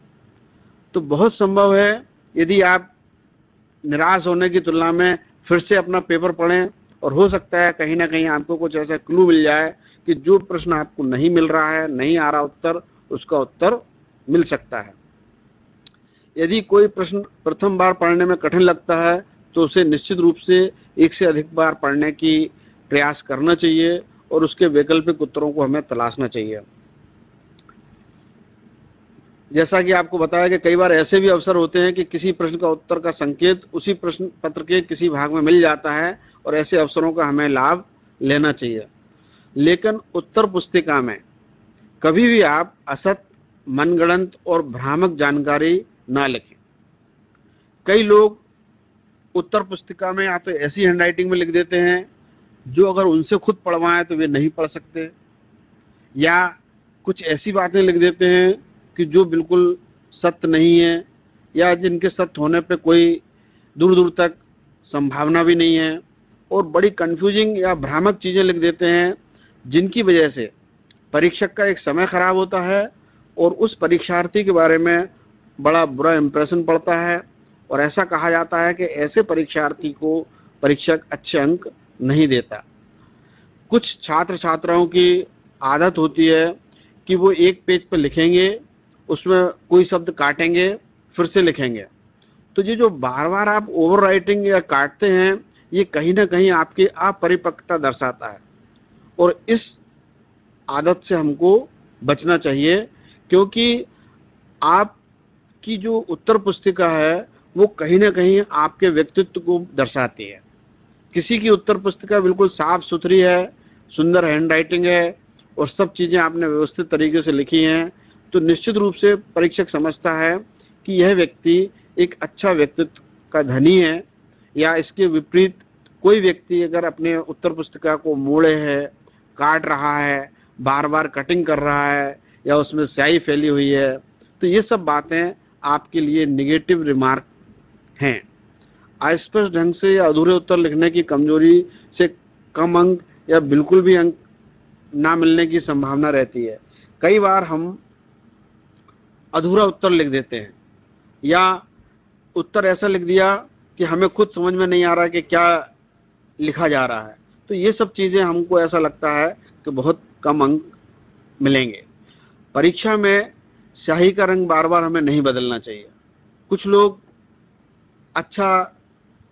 तो बहुत संभव है यदि आप निराश होने की तुलना में फिर से अपना पेपर पढ़ें, और हो सकता है कहीं ना कहीं आपको कुछ ऐसा क्लू मिल जाए कि जो प्रश्न आपको नहीं मिल रहा है, नहीं आ रहा उत्तर, उसका उत्तर मिल सकता है। यदि कोई प्रश्न प्रथम बार पढ़ने में कठिन लगता है तो उसे निश्चित रूप से एक से अधिक बार पढ़ने की प्रयास करना चाहिए, और उसके वैकल्पिक उत्तरों को हमें तलाशना चाहिए। जैसा कि आपको बताया कि कई बार ऐसे भी अवसर होते हैं कि किसी प्रश्न का उत्तर का संकेत उसी प्रश्न पत्र के किसी भाग में मिल जाता है, और ऐसे अवसरों का हमें लाभ लेना चाहिए। लेकिन उत्तर पुस्तिका में कभी भी आप असत, मनगढ़ंत और भ्रामक जानकारी ना लिखें। कई लोग उत्तर पुस्तिका में या तो ऐसी हैंडराइटिंग में लिख देते हैं जो अगर उनसे खुद पढ़वाएं तो वे नहीं पढ़ सकते, या कुछ ऐसी बातें लिख देते हैं कि जो बिल्कुल सत्य नहीं है, या जिनके सत्य होने पे कोई दूर दूर तक संभावना भी नहीं है, और बड़ी कंफ्यूजिंग या भ्रामक चीज़ें लिख देते हैं, जिनकी वजह से परीक्षक का एक समय खराब होता है और उस परीक्षार्थी के बारे में बड़ा बुरा इंप्रेशन पड़ता है, और ऐसा कहा जाता है कि ऐसे परीक्षार्थी को परीक्षक अच्छे अंक नहीं देता। कुछ छात्र छात्राओं की आदत होती है कि वो एक पेज पर लिखेंगे, उसमें कोई शब्द काटेंगे, फिर से लिखेंगे। तो ये जो बार बार आप ओवर राइटिंग या काटते हैं, ये कहीं ना कहीं आपकी अपरिपक्वता दर्शाता है, और इस आदत से हमको बचना चाहिए, क्योंकि आपकी जो उत्तर पुस्तिका है वो कहीं ना कहीं आपके व्यक्तित्व को दर्शाती है। किसी की उत्तर पुस्तिका बिल्कुल साफ सुथरी है, सुंदर हैंडराइटिंग है, और सब चीज़ें आपने व्यवस्थित तरीके से लिखी हैं, तो निश्चित रूप से परीक्षक समझता है कि यह व्यक्ति एक अच्छा व्यक्तित्व का धनी है। या इसके विपरीत कोई व्यक्ति अगर अपने उत्तर पुस्तिका को मोड़े है, काट रहा है, बार बार कटिंग कर रहा है, या उसमें स्याही फैली हुई है, तो ये सब बातें आपके लिए निगेटिव रिमार्क हैं। अस्पष्ट ढंग से या अधूरे उत्तर लिखने की कमजोरी से कम अंक या बिल्कुल भी अंक ना मिलने की संभावना रहती है। कई बार हम अधूरा उत्तर लिख देते हैं, या उत्तर ऐसा लिख दिया कि हमें खुद समझ में नहीं आ रहा है कि क्या लिखा जा रहा है, तो ये सब चीज़ें हमको ऐसा लगता है कि बहुत कम अंक मिलेंगे। परीक्षा में स्याही का रंग बार बार हमें नहीं बदलना चाहिए। कुछ लोग अच्छा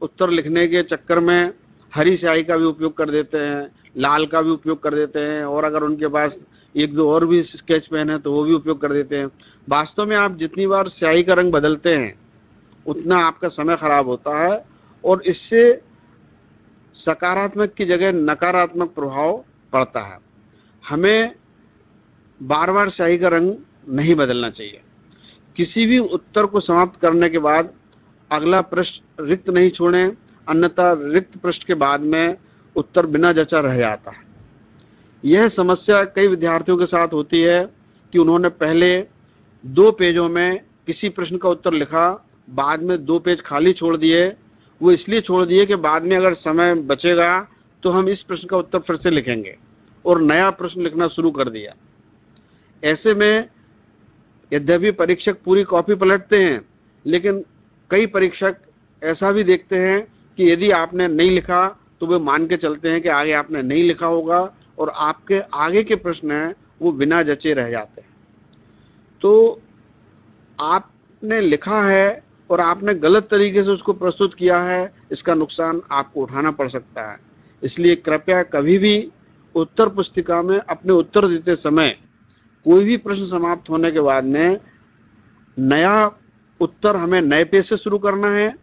उत्तर लिखने के चक्कर में हरी स्याही का भी उपयोग कर देते हैं, लाल का भी उपयोग कर देते हैं, और अगर उनके पास एक दो और भी स्केच पेन है तो वो भी उपयोग कर देते हैं। वास्तव में आप जितनी बार स्याही का रंग बदलते हैं उतना आपका समय खराब होता है और इससे सकारात्मक की जगह नकारात्मक प्रभाव पड़ता है। हमें बार बार स्याही का रंग नहीं बदलना चाहिए। किसी भी उत्तर को समाप्त करने के बाद अगला पृष्ठ रिक्त नहीं छोड़ें, अन्यथा रिक्त पृष्ठ के बाद में उत्तर बिना जचा रह जाता है। यह समस्या कई विद्यार्थियों के साथ होती है कि उन्होंने पहले 2 पेजों में किसी प्रश्न का उत्तर लिखा, बाद में 2 पेज खाली छोड़ दिए। वो इसलिए छोड़ दिए कि बाद में अगर समय बचेगा तो हम इस प्रश्न का उत्तर फिर से लिखेंगे, और नया प्रश्न लिखना शुरू कर दिया। ऐसे में यद्यपि परीक्षक पूरी कॉपी पलटते हैं, लेकिन कई परीक्षक ऐसा भी देखते हैं कि यदि आपने नहीं लिखा तो वे मान के चलते हैं कि आगे आपने नहीं लिखा होगा और आपके आगे के प्रश्न हैं वो बिना जचे रह जाते हैं। तो आपने लिखा है और आपने गलत तरीके से उसको प्रस्तुत किया है, इसका नुकसान आपको उठाना पड़ सकता है। इसलिए कृपया कभी भी उत्तर पुस्तिका में अपने उत्तर देते समय कोई भी प्रश्न समाप्त होने के बाद में नया उत्तर हमें नए पेज से शुरू करना है,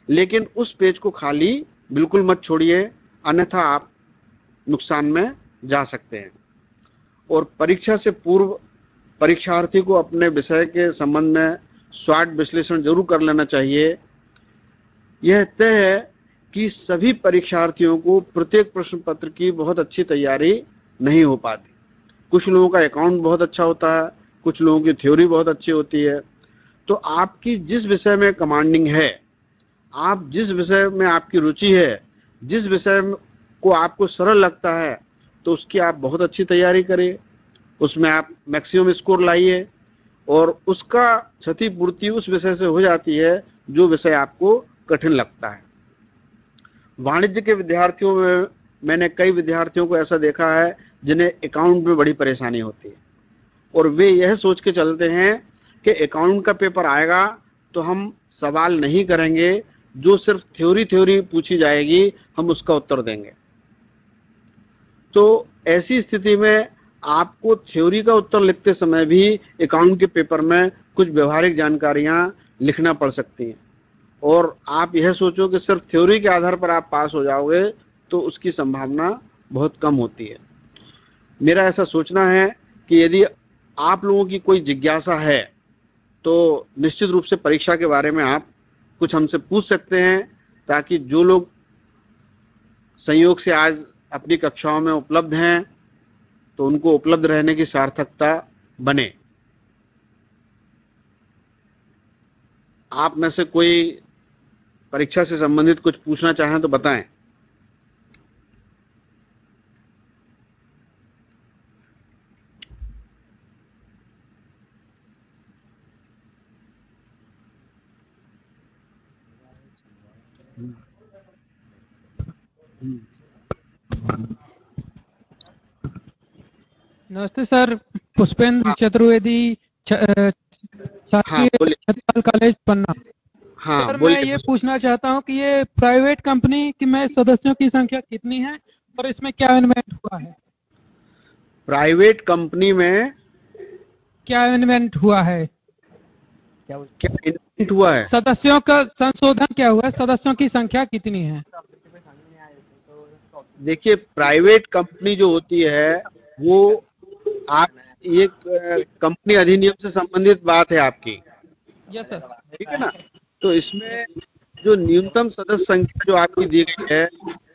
लेकिन उस पेज को खाली बिल्कुल मत छोड़िए, अन्यथा आप नुकसान में जा सकते हैं। और परीक्षा से पूर्व परीक्षार्थी को अपने विषय के संबंध में स्वॉट विश्लेषण जरूर कर लेना चाहिए। यह तय है कि सभी परीक्षार्थियों को प्रत्येक प्रश्न पत्र की बहुत अच्छी तैयारी नहीं हो पाती। कुछ लोगों का अकाउंट बहुत अच्छा होता है, कुछ लोगों की थ्योरी बहुत अच्छी होती है। तो आपकी जिस विषय में कमांडिंग है, आप जिस विषय में आपकी रुचि है, जिस विषय को आपको सरल लगता है, तो उसकी आप बहुत अच्छी तैयारी करिए, उसमें आप मैक्सिमम स्कोर लाइए और उसका क्षतिपूर्ति उस विषय से हो जाती है जो विषय आपको कठिन लगता है। वाणिज्य के विद्यार्थियों में मैंने कई विद्यार्थियों को ऐसा देखा है जिन्हें अकाउंट में बड़ी परेशानी होती है और वे यह सोच के चलते हैं कि अकाउंट का पेपर आएगा तो हम सवाल नहीं करेंगे, जो सिर्फ थ्योरी पूछी जाएगी हम उसका उत्तर देंगे। तो ऐसी स्थिति में आपको थ्योरी का उत्तर लिखते समय भी अकाउंट के पेपर में कुछ व्यवहारिक जानकारियां लिखना पड़ सकती हैं, और आप यह सोचो कि सिर्फ थ्योरी के आधार पर आप पास हो जाओगे तो उसकी संभावना बहुत कम होती है। मेरा ऐसा सोचना है कि यदि आप लोगों की कोई जिज्ञासा है तो निश्चित रूप से परीक्षा के बारे में आप कुछ हमसे पूछ सकते हैं, ताकि जो लोग संयोग से आज अपनी कक्षाओं में उपलब्ध हैं तो उनको उपलब्ध रहने की सार्थकता बने। आप में से कोई परीक्षा से संबंधित कुछ पूछना चाहें तो बताएं। नमस्ते सर, पुष्पेंद्र चतुर्वेदी, शासकीय छत्रसाल कॉलेज पन्ना। सर मैं ये पूछना चाहता हूँ कि ये प्राइवेट कंपनी की में सदस्यों की संख्या कितनी है और इसमें क्या इन्वेंट हुआ है? प्राइवेट कंपनी में क्या इन्वेंट हुआ है? क्या इन्वेंट हुआ है? सदस्यों का संशोधन क्या हुआ है? सदस्यों की संख्या कितनी है? देखिए, प्राइवेट कंपनी जो होती है वो आप ये कंपनी अधिनियम से संबंधित बात है आपकी। Yes sir. ठीक है ना? तो इसमें जो न्यूनतम सदस्य संख्या जो आपकी दी गई है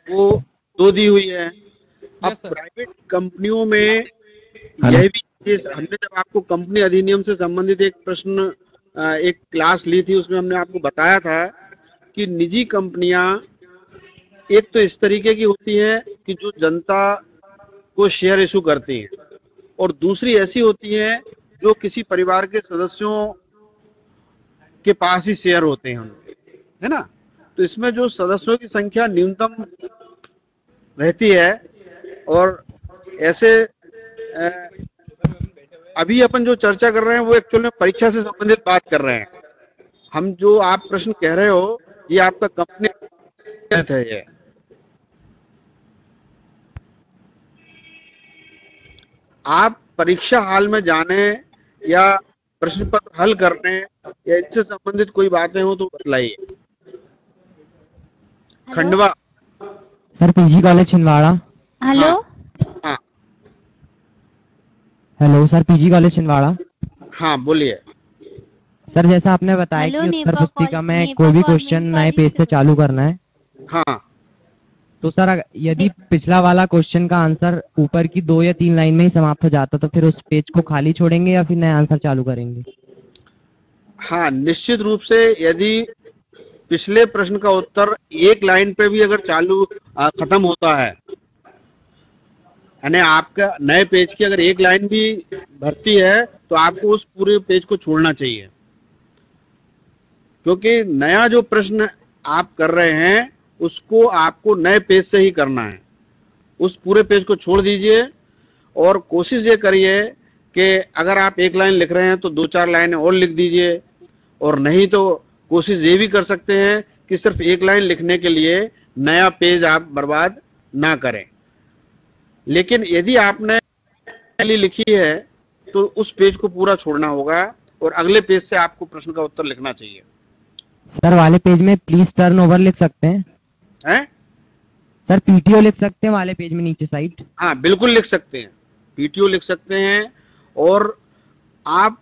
वो 2 दी हुई है। अब प्राइवेट कंपनियों में यह भी, हमने जब आपको कंपनी अधिनियम से संबंधित एक प्रश्न एक क्लास ली थी, उसमें हमने आपको बताया था कि निजी कंपनियां एक तो इस तरीके की होती हैं कि जो जनता को शेयर इशू करती हैं, और दूसरी ऐसी होती है जो किसी परिवार के सदस्यों के पास ही शेयर होते हैं उनके, है ना? तो इसमें जो सदस्यों की संख्या न्यूनतम रहती है, और ऐसे अभी अपन जो चर्चा कर रहे हैं वो एक्चुअल में परीक्षा से संबंधित बात कर रहे हैं। हम जो आप प्रश्न कह रहे हो ये आपका कंपनी है ये। आप परीक्षा हाल में जाने या प्रश्न पत्र हल करने या इससे संबंधित कोई बातें हो तो बतलाइए। Khandwa. Sir PG college Chhindwara. Hello. हाँ hello sir, PG college Chhindwara. हाँ बोलिए। सर जैसा आपने बताया हेलो, कि उत्तर नेपा पुस्तिका में नेपा कोई भी गवर्नमेंट क्वेश्चन नए कॉलेज पेज से चालू करना है, हाँ तो सर यदि पिछला वाला क्वेश्चन का आंसर ऊपर की 2 या 3 लाइन में ही समाप्त हो जाता तो फिर उस पेज को खाली छोड़ेंगे या फिर नए आंसर चालू करेंगे? हाँ, निश्चित रूप से यदि पिछले प्रश्न का उत्तर एक लाइन पे भी अगर चालू खत्म होता है, यानी आपका नए पेज की अगर एक लाइन भी भरती है तो आपको उस पूरे पेज को छोड़ना चाहिए, क्योंकि नया जो प्रश्न आप कर रहे हैं उसको आपको नए पेज से ही करना है। उस पूरे पेज को छोड़ दीजिए और कोशिश ये करिए कि अगर आप एक लाइन लिख रहे हैं तो 2-4 लाइनें और लिख दीजिए, और नहीं तो कोशिश ये भी कर सकते हैं कि सिर्फ एक लाइन लिखने के लिए नया पेज आप बर्बाद ना करें। लेकिन यदि आपने पहले लिखी है तो उस पेज को पूरा छोड़ना होगा और अगले पेज से आपको प्रश्न का उत्तर लिखना चाहिए। सर वाले पेज में प्लीज टर्न ओवर लिख सकते हैं? हैं? सर पीटीओ लिख सकते हैं वाले पेज में नीचे साइड? हाँ बिल्कुल लिख सकते हैं, पीटीओ लिख सकते हैं। और आप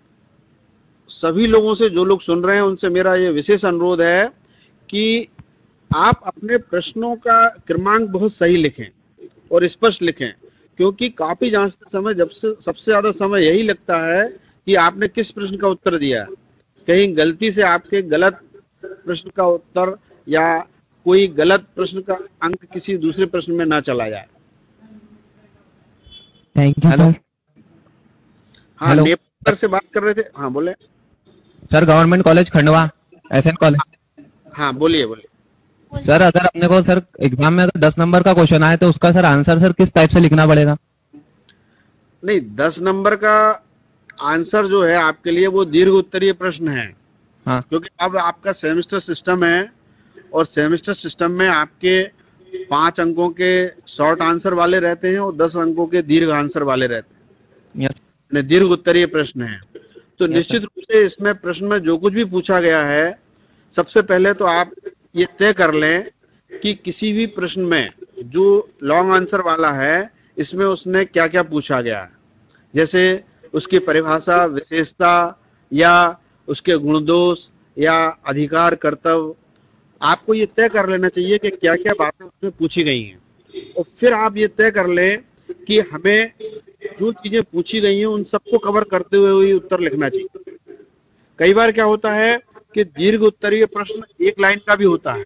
सभी लोगों से, जो लोग सुन रहे हैं, उनसे मेरा ये विशेष अनुरोध है कि आप अपने प्रश्नों का क्रमांक बहुत सही लिखें और स्पष्ट लिखें, क्योंकि कॉपी जांचते समय जब से सबसे ज्यादा समय यही लगता है कि आपने किस प्रश्न का उत्तर दिया। कहीं गलती से आपके गलत प्रश्न का उत्तर या कोई गलत प्रश्न का अंक किसी दूसरे प्रश्न में ना चला जाए। Thank you sir. हाँ, नेपाल से बात कर रहे थे। हाँ बोले sir. Government college Khandwa, SN college. हाँ बोलिए बोलिए। सर अगर अपने को सर एग्जाम में अगर 10 नंबर का क्वेश्चन आए तो उसका सर आंसर सर किस टाइप से लिखना पड़ेगा? नहीं, 10 नंबर का आंसर जो है आपके लिए वो दीर्घ उत्तरीय प्रश्न है। हाँ। क्योंकि अब आपका सेमेस्टर सिस्टम है और सेमेस्टर सिस्टम में आपके 5 अंकों के शॉर्ट आंसर वाले रहते हैं और 10 अंकों के दीर्घ आंसर वाले रहते हैं। दीर्घ उत्तरीय प्रश्न है। तो निश्चित रूप से इसमें प्रश्न में जो कुछ भी पूछा गया है, सबसे पहले तो आप ये तय कर लें कि किसी भी प्रश्न में जो लॉन्ग आंसर वाला है इसमें उसने क्या क्या पूछा गया है, जैसे उसकी परिभाषा, विशेषता या उसके गुण दोष या अधिकार कर्तव्य। आपको ये तय कर लेना चाहिए कि क्या क्या बातें उसमें पूछी गई हैं, और फिर आप ये तय कर लें कि हमें जो चीजें पूछी गई हैं उन सबको कवर करते हुए ही उत्तर लिखना चाहिए। कई बार क्या होता है कि दीर्घ उत्तरीय प्रश्न एक लाइन का भी होता है।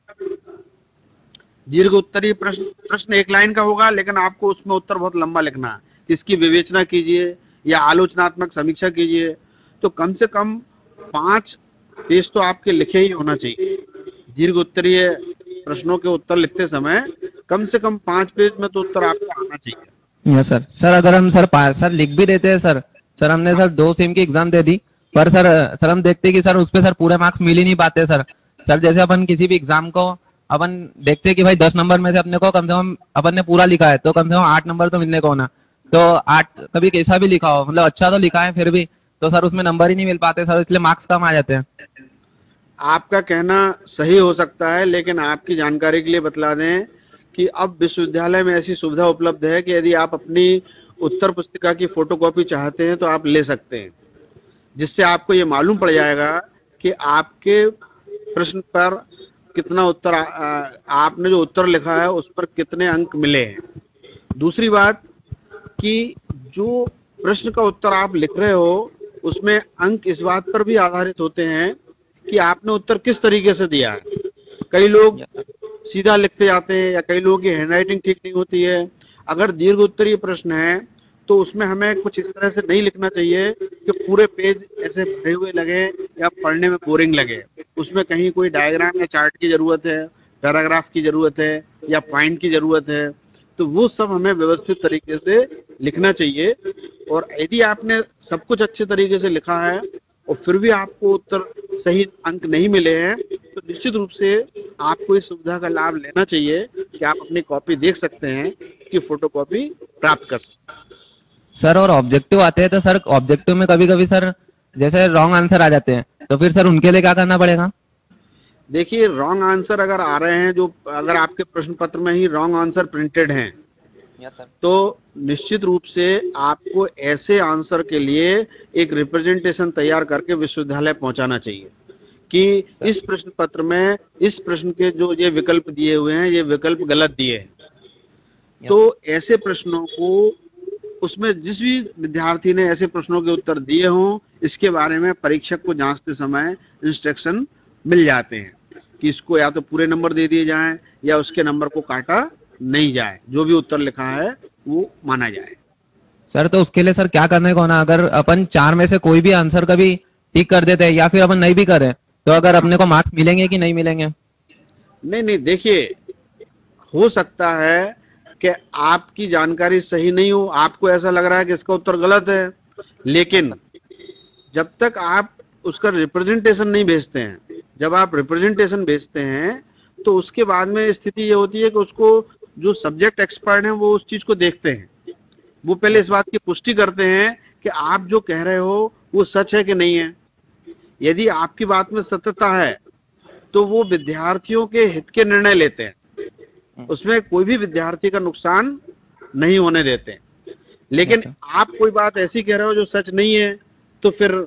दीर्घ उत्तरीय प्रश्न एक लाइन का होगा, लेकिन आपको उसमें उत्तर बहुत लंबा लिखना है। इसकी विवेचना कीजिए या आलोचनात्मक समीक्षा कीजिए, तो कम से कम 5 पेज तो आपके लिखे ही होना चाहिए। दीर्घ उत्तरीय प्रश्नों के उत्तर लिखते समय कम से कम 5 पेज में तो उत्तर आपका आना चाहिए। Yes sir. सर अगर हम सर लिख भी देते हैं सर हमने सर 2 सेम की एग्जाम दे दी, पर सर हम देखते कि सर उसपे सर पूरे मार्क्स मिल ही नहीं पाते सर। जैसे अपन किसी भी एग्जाम को अपन देखते कि भाई 10 नंबर में से अपने को कम से कम अपन ने पूरा लिखा है तो कम से कम 8 नंबर तो मिलने को ना, तो 8 कभी कैसा भी लिखा हो, मतलब अच्छा तो लिखा है फिर भी तो सर उसमें नंबर ही नहीं मिल पाते सर, इसलिए मार्क्स कम आ जाते हैं। आपका कहना सही हो सकता है, लेकिन आपकी जानकारी के लिए बतला दें कि अब विश्वविद्यालय में ऐसी सुविधा उपलब्ध है कि यदि आप अपनी उत्तर पुस्तिका की फोटोकॉपी चाहते हैं तो आप ले सकते हैं, जिससे आपको ये मालूम पड़ जाएगा कि आपके प्रश्न पर कितना उत्तर आपने जो उत्तर लिखा है उस पर कितने अंक मिले हैं। दूसरी बात कि जो प्रश्न का उत्तर आप लिख रहे हो उसमें अंक इस बात पर भी आधारित होते हैं कि आपने उत्तर किस तरीके से दिया है। कई लोग सीधा लिखते जाते हैं या कई लोगों की हैंडराइटिंग ठीक नहीं होती है। अगर दीर्घ उत्तरीय प्रश्न है तो उसमें हमें कुछ इस तरह से नहीं लिखना चाहिए कि पूरे पेज ऐसे भरे हुए लगे या पढ़ने में बोरिंग लगे। उसमें कहीं कोई डायग्राम या चार्ट की जरूरत है, पैराग्राफ की जरूरत है या पॉइंट की जरूरत है, तो वो सब हमें व्यवस्थित तरीके से लिखना चाहिए। और यदि आपने सब कुछ अच्छे तरीके से लिखा है और फिर भी आपको उत्तर सही अंक नहीं मिले हैं तो निश्चित रूप से आपको इस सुविधा का लाभ लेना चाहिए कि आप अपनी कॉपी देख सकते हैं, इसकी फोटोकॉपी प्राप्त कर सकते हैं। सर और ऑब्जेक्टिव आते हैं तो सर ऑब्जेक्टिव में कभी कभी सर जैसे रॉन्ग आंसर आ जाते हैं, तो फिर सर उनके लिए क्या करना पड़ेगा? देखिए, रॉन्ग आंसर अगर आ रहे हैं, जो अगर आपके प्रश्न पत्र में ही रॉन्ग आंसर प्रिंटेड हैं, यस सर। तो निश्चित रूप से आपको ऐसे आंसर के लिए एक रिप्रेजेंटेशन तैयार करके विश्वविद्यालय पहुंचाना चाहिए कि इस प्रश्न पत्र में इस प्रश्न के जो ये विकल्प दिए हुए हैं, ये विकल्प गलत दिए हैं। तो ऐसे प्रश्नों को, उसमें जिस भी विद्यार्थी ने ऐसे प्रश्नों के उत्तर दिए हों, इसके बारे में परीक्षक को जांचते समय इंस्ट्रक्शन मिल जाते हैं कि इसको या तो पूरे नंबर दे दिए जाएं या उसके नंबर को काटा नहीं जाए, जो भी उत्तर लिखा है वो माना जाए। सर तो उसके लिए सर क्या करने को ना, अगर अपन 4 में से कोई भी आंसर कभी टिक कर देते हैं या फिर अपन नहीं भी करें, तो अगर अपने को मार्क्स मिलेंगे कि नहीं मिलेंगे? नहीं, देखिए, हो सकता है कि आपकी जानकारी सही नहीं हो, आपको ऐसा लग रहा है कि इसका उत्तर गलत है, लेकिन जब तक आप उसका रिप्रेजेंटेशन नहीं भेजते हैं, जब आप रिप्रेजेंटेशन भेजते हैं तो उसके बाद में स्थिति ये होती है कि उसको जो सब्जेक्ट एक्सपर्ट हैं वो उस चीज को देखते हैं, वो पहले इस बात की पुष्टि करते हैं कि आप जो कह रहे हो वो सच है कि नहीं है। यदि आपकी बात में सत्यता है तो वो विद्यार्थियों के हित के निर्णय लेते हैं, उसमें कोई भी विद्यार्थी का नुकसान नहीं होने देते हैं। लेकिन आप कोई बात ऐसी कह रहे हो जो सच नहीं है, तो फिर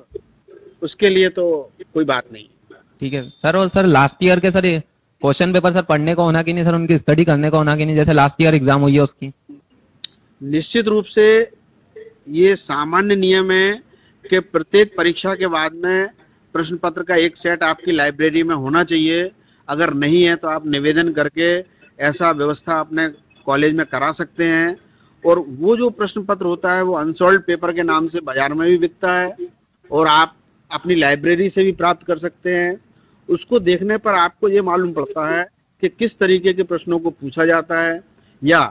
उसके लिए तो कोई बात नहीं। ठीक है सर। और सर लास्ट ईयर के सर क्वेश्चन पेपर सर पढ़ने को होना कि नहीं सर, उनकी स्टडी करने को होना कि नहीं, जैसे लास्ट ईयर एग्जाम हुई है उसकी? निश्चित रूप से ये सामान्य नियम है कि प्रत्येक परीक्षा के बाद में प्रश्न पत्र का एक सेट आपकी लाइब्रेरी में होना चाहिए। अगर नहीं है तो आप निवेदन करके ऐसा व्यवस्था अपने कॉलेज में करा सकते हैं। और वो जो प्रश्न पत्र होता है वो अनसॉल्व्ड पेपर के नाम से बाजार में भी बिकता है और आप अपनी लाइब्रेरी से भी प्राप्त कर सकते हैं। उसको देखने पर आपको ये मालूम पड़ता है कि किस तरीके के प्रश्नों को पूछा जाता है, या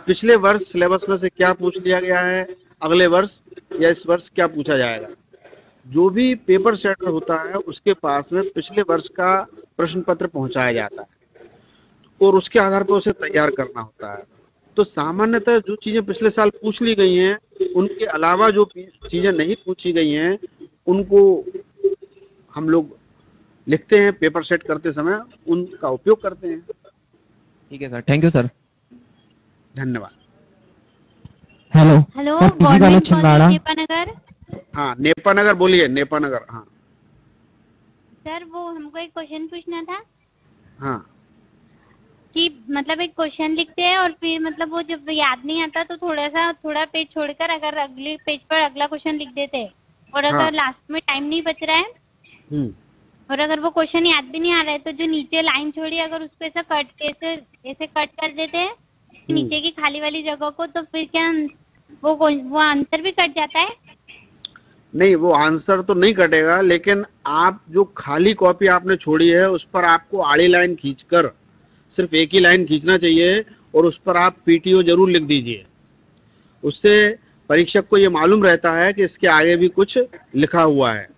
पिछले वर्ष सिलेबस में से क्या पूछ लिया गया है, अगले वर्ष या इस वर्ष क्या पूछा जाएगा। जो भी पेपर सेटर होता है उसके पास में पिछले वर्ष का प्रश्न पत्र पहुंचाया जाता है और उसके आधार पर उसे तैयार करना होता है। तो सामान्यतः जो चीजें पिछले साल पूछ ली गई हैं, उनके अलावा जो चीजें नहीं पूछी गई हैं उनको हम लोग लिखते हैं, पेपर सेट करते समय उनका उपयोग करते हैं। ठीक है सर, थैंक यू सर। धन्यवाद। Hello hello, sir, PG college Chhindwara. Nepanagar. हाँ, नेपानगर बोलिए, नेपानगर। हाँ सर, वो हमको एक क्वेश्चन पूछना था। हाँ कि मतलब एक क्वेश्चन लिखते हैं और फिर मतलब वो जब याद नहीं आता तो थोड़ा पेज छोड़कर अगर अगले पेज पर अगला क्वेश्चन लिख देते हैं, और अगर हाँ। लास्ट में टाइम नहीं बच रहा है और अगर वो क्वेश्चन याद भी नहीं आ रहा है तो जो नीचे लाइन छोड़ी अगर उसको ऐसे कट कर देते हैं नीचे की खाली वाली जगह को, तो फिर क्या वो आंसर भी कट जाता है? नहीं, वो आंसर तो नहीं कटेगा, लेकिन आप जो खाली कॉपी आपने छोड़ी है उस पर आपको आड़ी लाइन खींचकर, सिर्फ एक ही लाइन खींचना चाहिए और उस पर आप पीटीओ जरूर लिख दीजिए। उससे परीक्षक को ये मालूम रहता है कि इसके आगे भी कुछ लिखा हुआ है।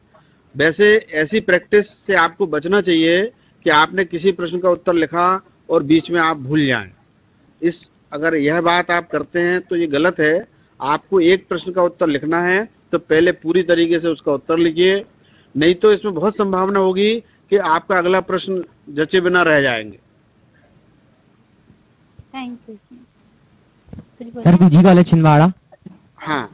वैसे ऐसी प्रैक्टिस से आपको बचना चाहिए कि आपने किसी प्रश्न का उत्तर लिखा और बीच में आप भूल जाएं। अगर यह बात आप करते हैं तो ये गलत है। आपको एक प्रश्न का उत्तर लिखना है तो पहले पूरी तरीके से उसका उत्तर लिखिए, नहीं तो इसमें बहुत संभावना होगी कि आपका अगला प्रश्न जचे बिना रह जाएंगे। Thank you sir, PG college Chhindwara. हाँ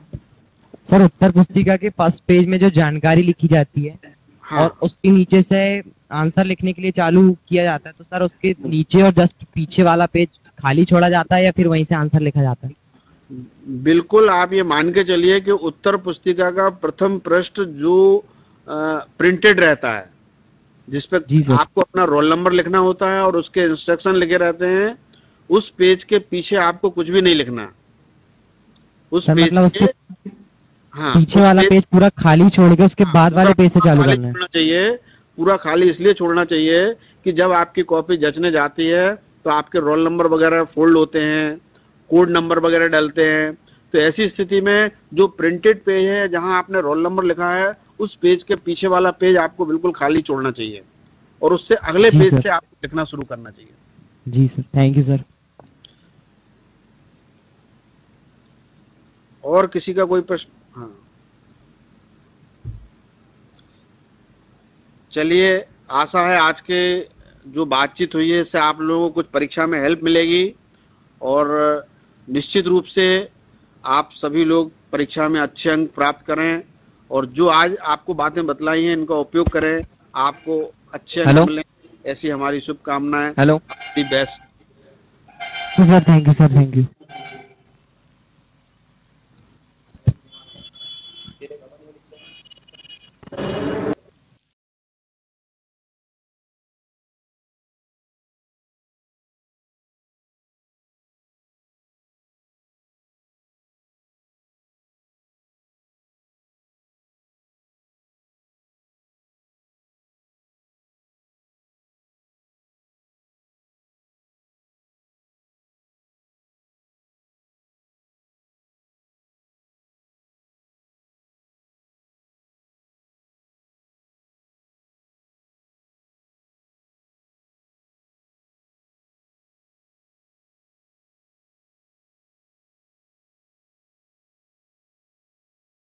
सर, उत्तर पुस्तिका के फर्स्ट पेज में जो जानकारी लिखी जाती है हाँ और उसके नीचे से आंसर लिखने के लिए चालू किया जाता है, तो सर उसके नीचे और जस्ट पीछे वाला पेज खाली छोड़ा जाता है या फिर वहीं से आंसर लिखा जाता है? बिल्कुल, आप ये मान के चलिए कि उत्तर पुस्तिका का प्रथम पृष्ठ जो प्रिंटेड रहता है, जिसपे आपको अपना रोल नंबर लिखना होता है और उसके इंस्ट्रक्शन लिखे रहते हैं, उस पेज के पीछे आपको कुछ भी नहीं लिखना। उस पेज मतलब के हाँ, पीछे वाला पेज पूरा खाली छोड़ के उसके बाद वाले पेज से चालू करना है। छोड़ना चाहिए, पूरा खाली इसलिए छोड़ना चाहिए कि जब आपकी कॉपी जचने जाती है तो आपके रोल नंबर वगैरह फोल्ड होते हैं, कोड नंबर वगैरह डलते हैं। तो ऐसी स्थिति में जो प्रिंटेड पेज है जहां आपने रोल नंबर लिखा है, उस पेज के पीछे वाला पेज आपको बिल्कुल खाली छोड़ना चाहिए और उससे अगले पेज से आपको लिखना शुरू करना चाहिए। जी सर, थैंक यू सर। और किसी का कोई प्रश्न? हाँ, चलिए, आशा है आज के जो बातचीत हुई है इससे आप लोगों को कुछ परीक्षा में हेल्प मिलेगी और निश्चित रूप से आप सभी लोग परीक्षा में अच्छे अंक प्राप्त करें और जो आज आपको बातें बतलाई हैं इनका उपयोग करें, आपको अच्छे अंक मिलें, ऐसी हमारी शुभकामनाएं। Hello, the best. Sir thank you sir, thank you.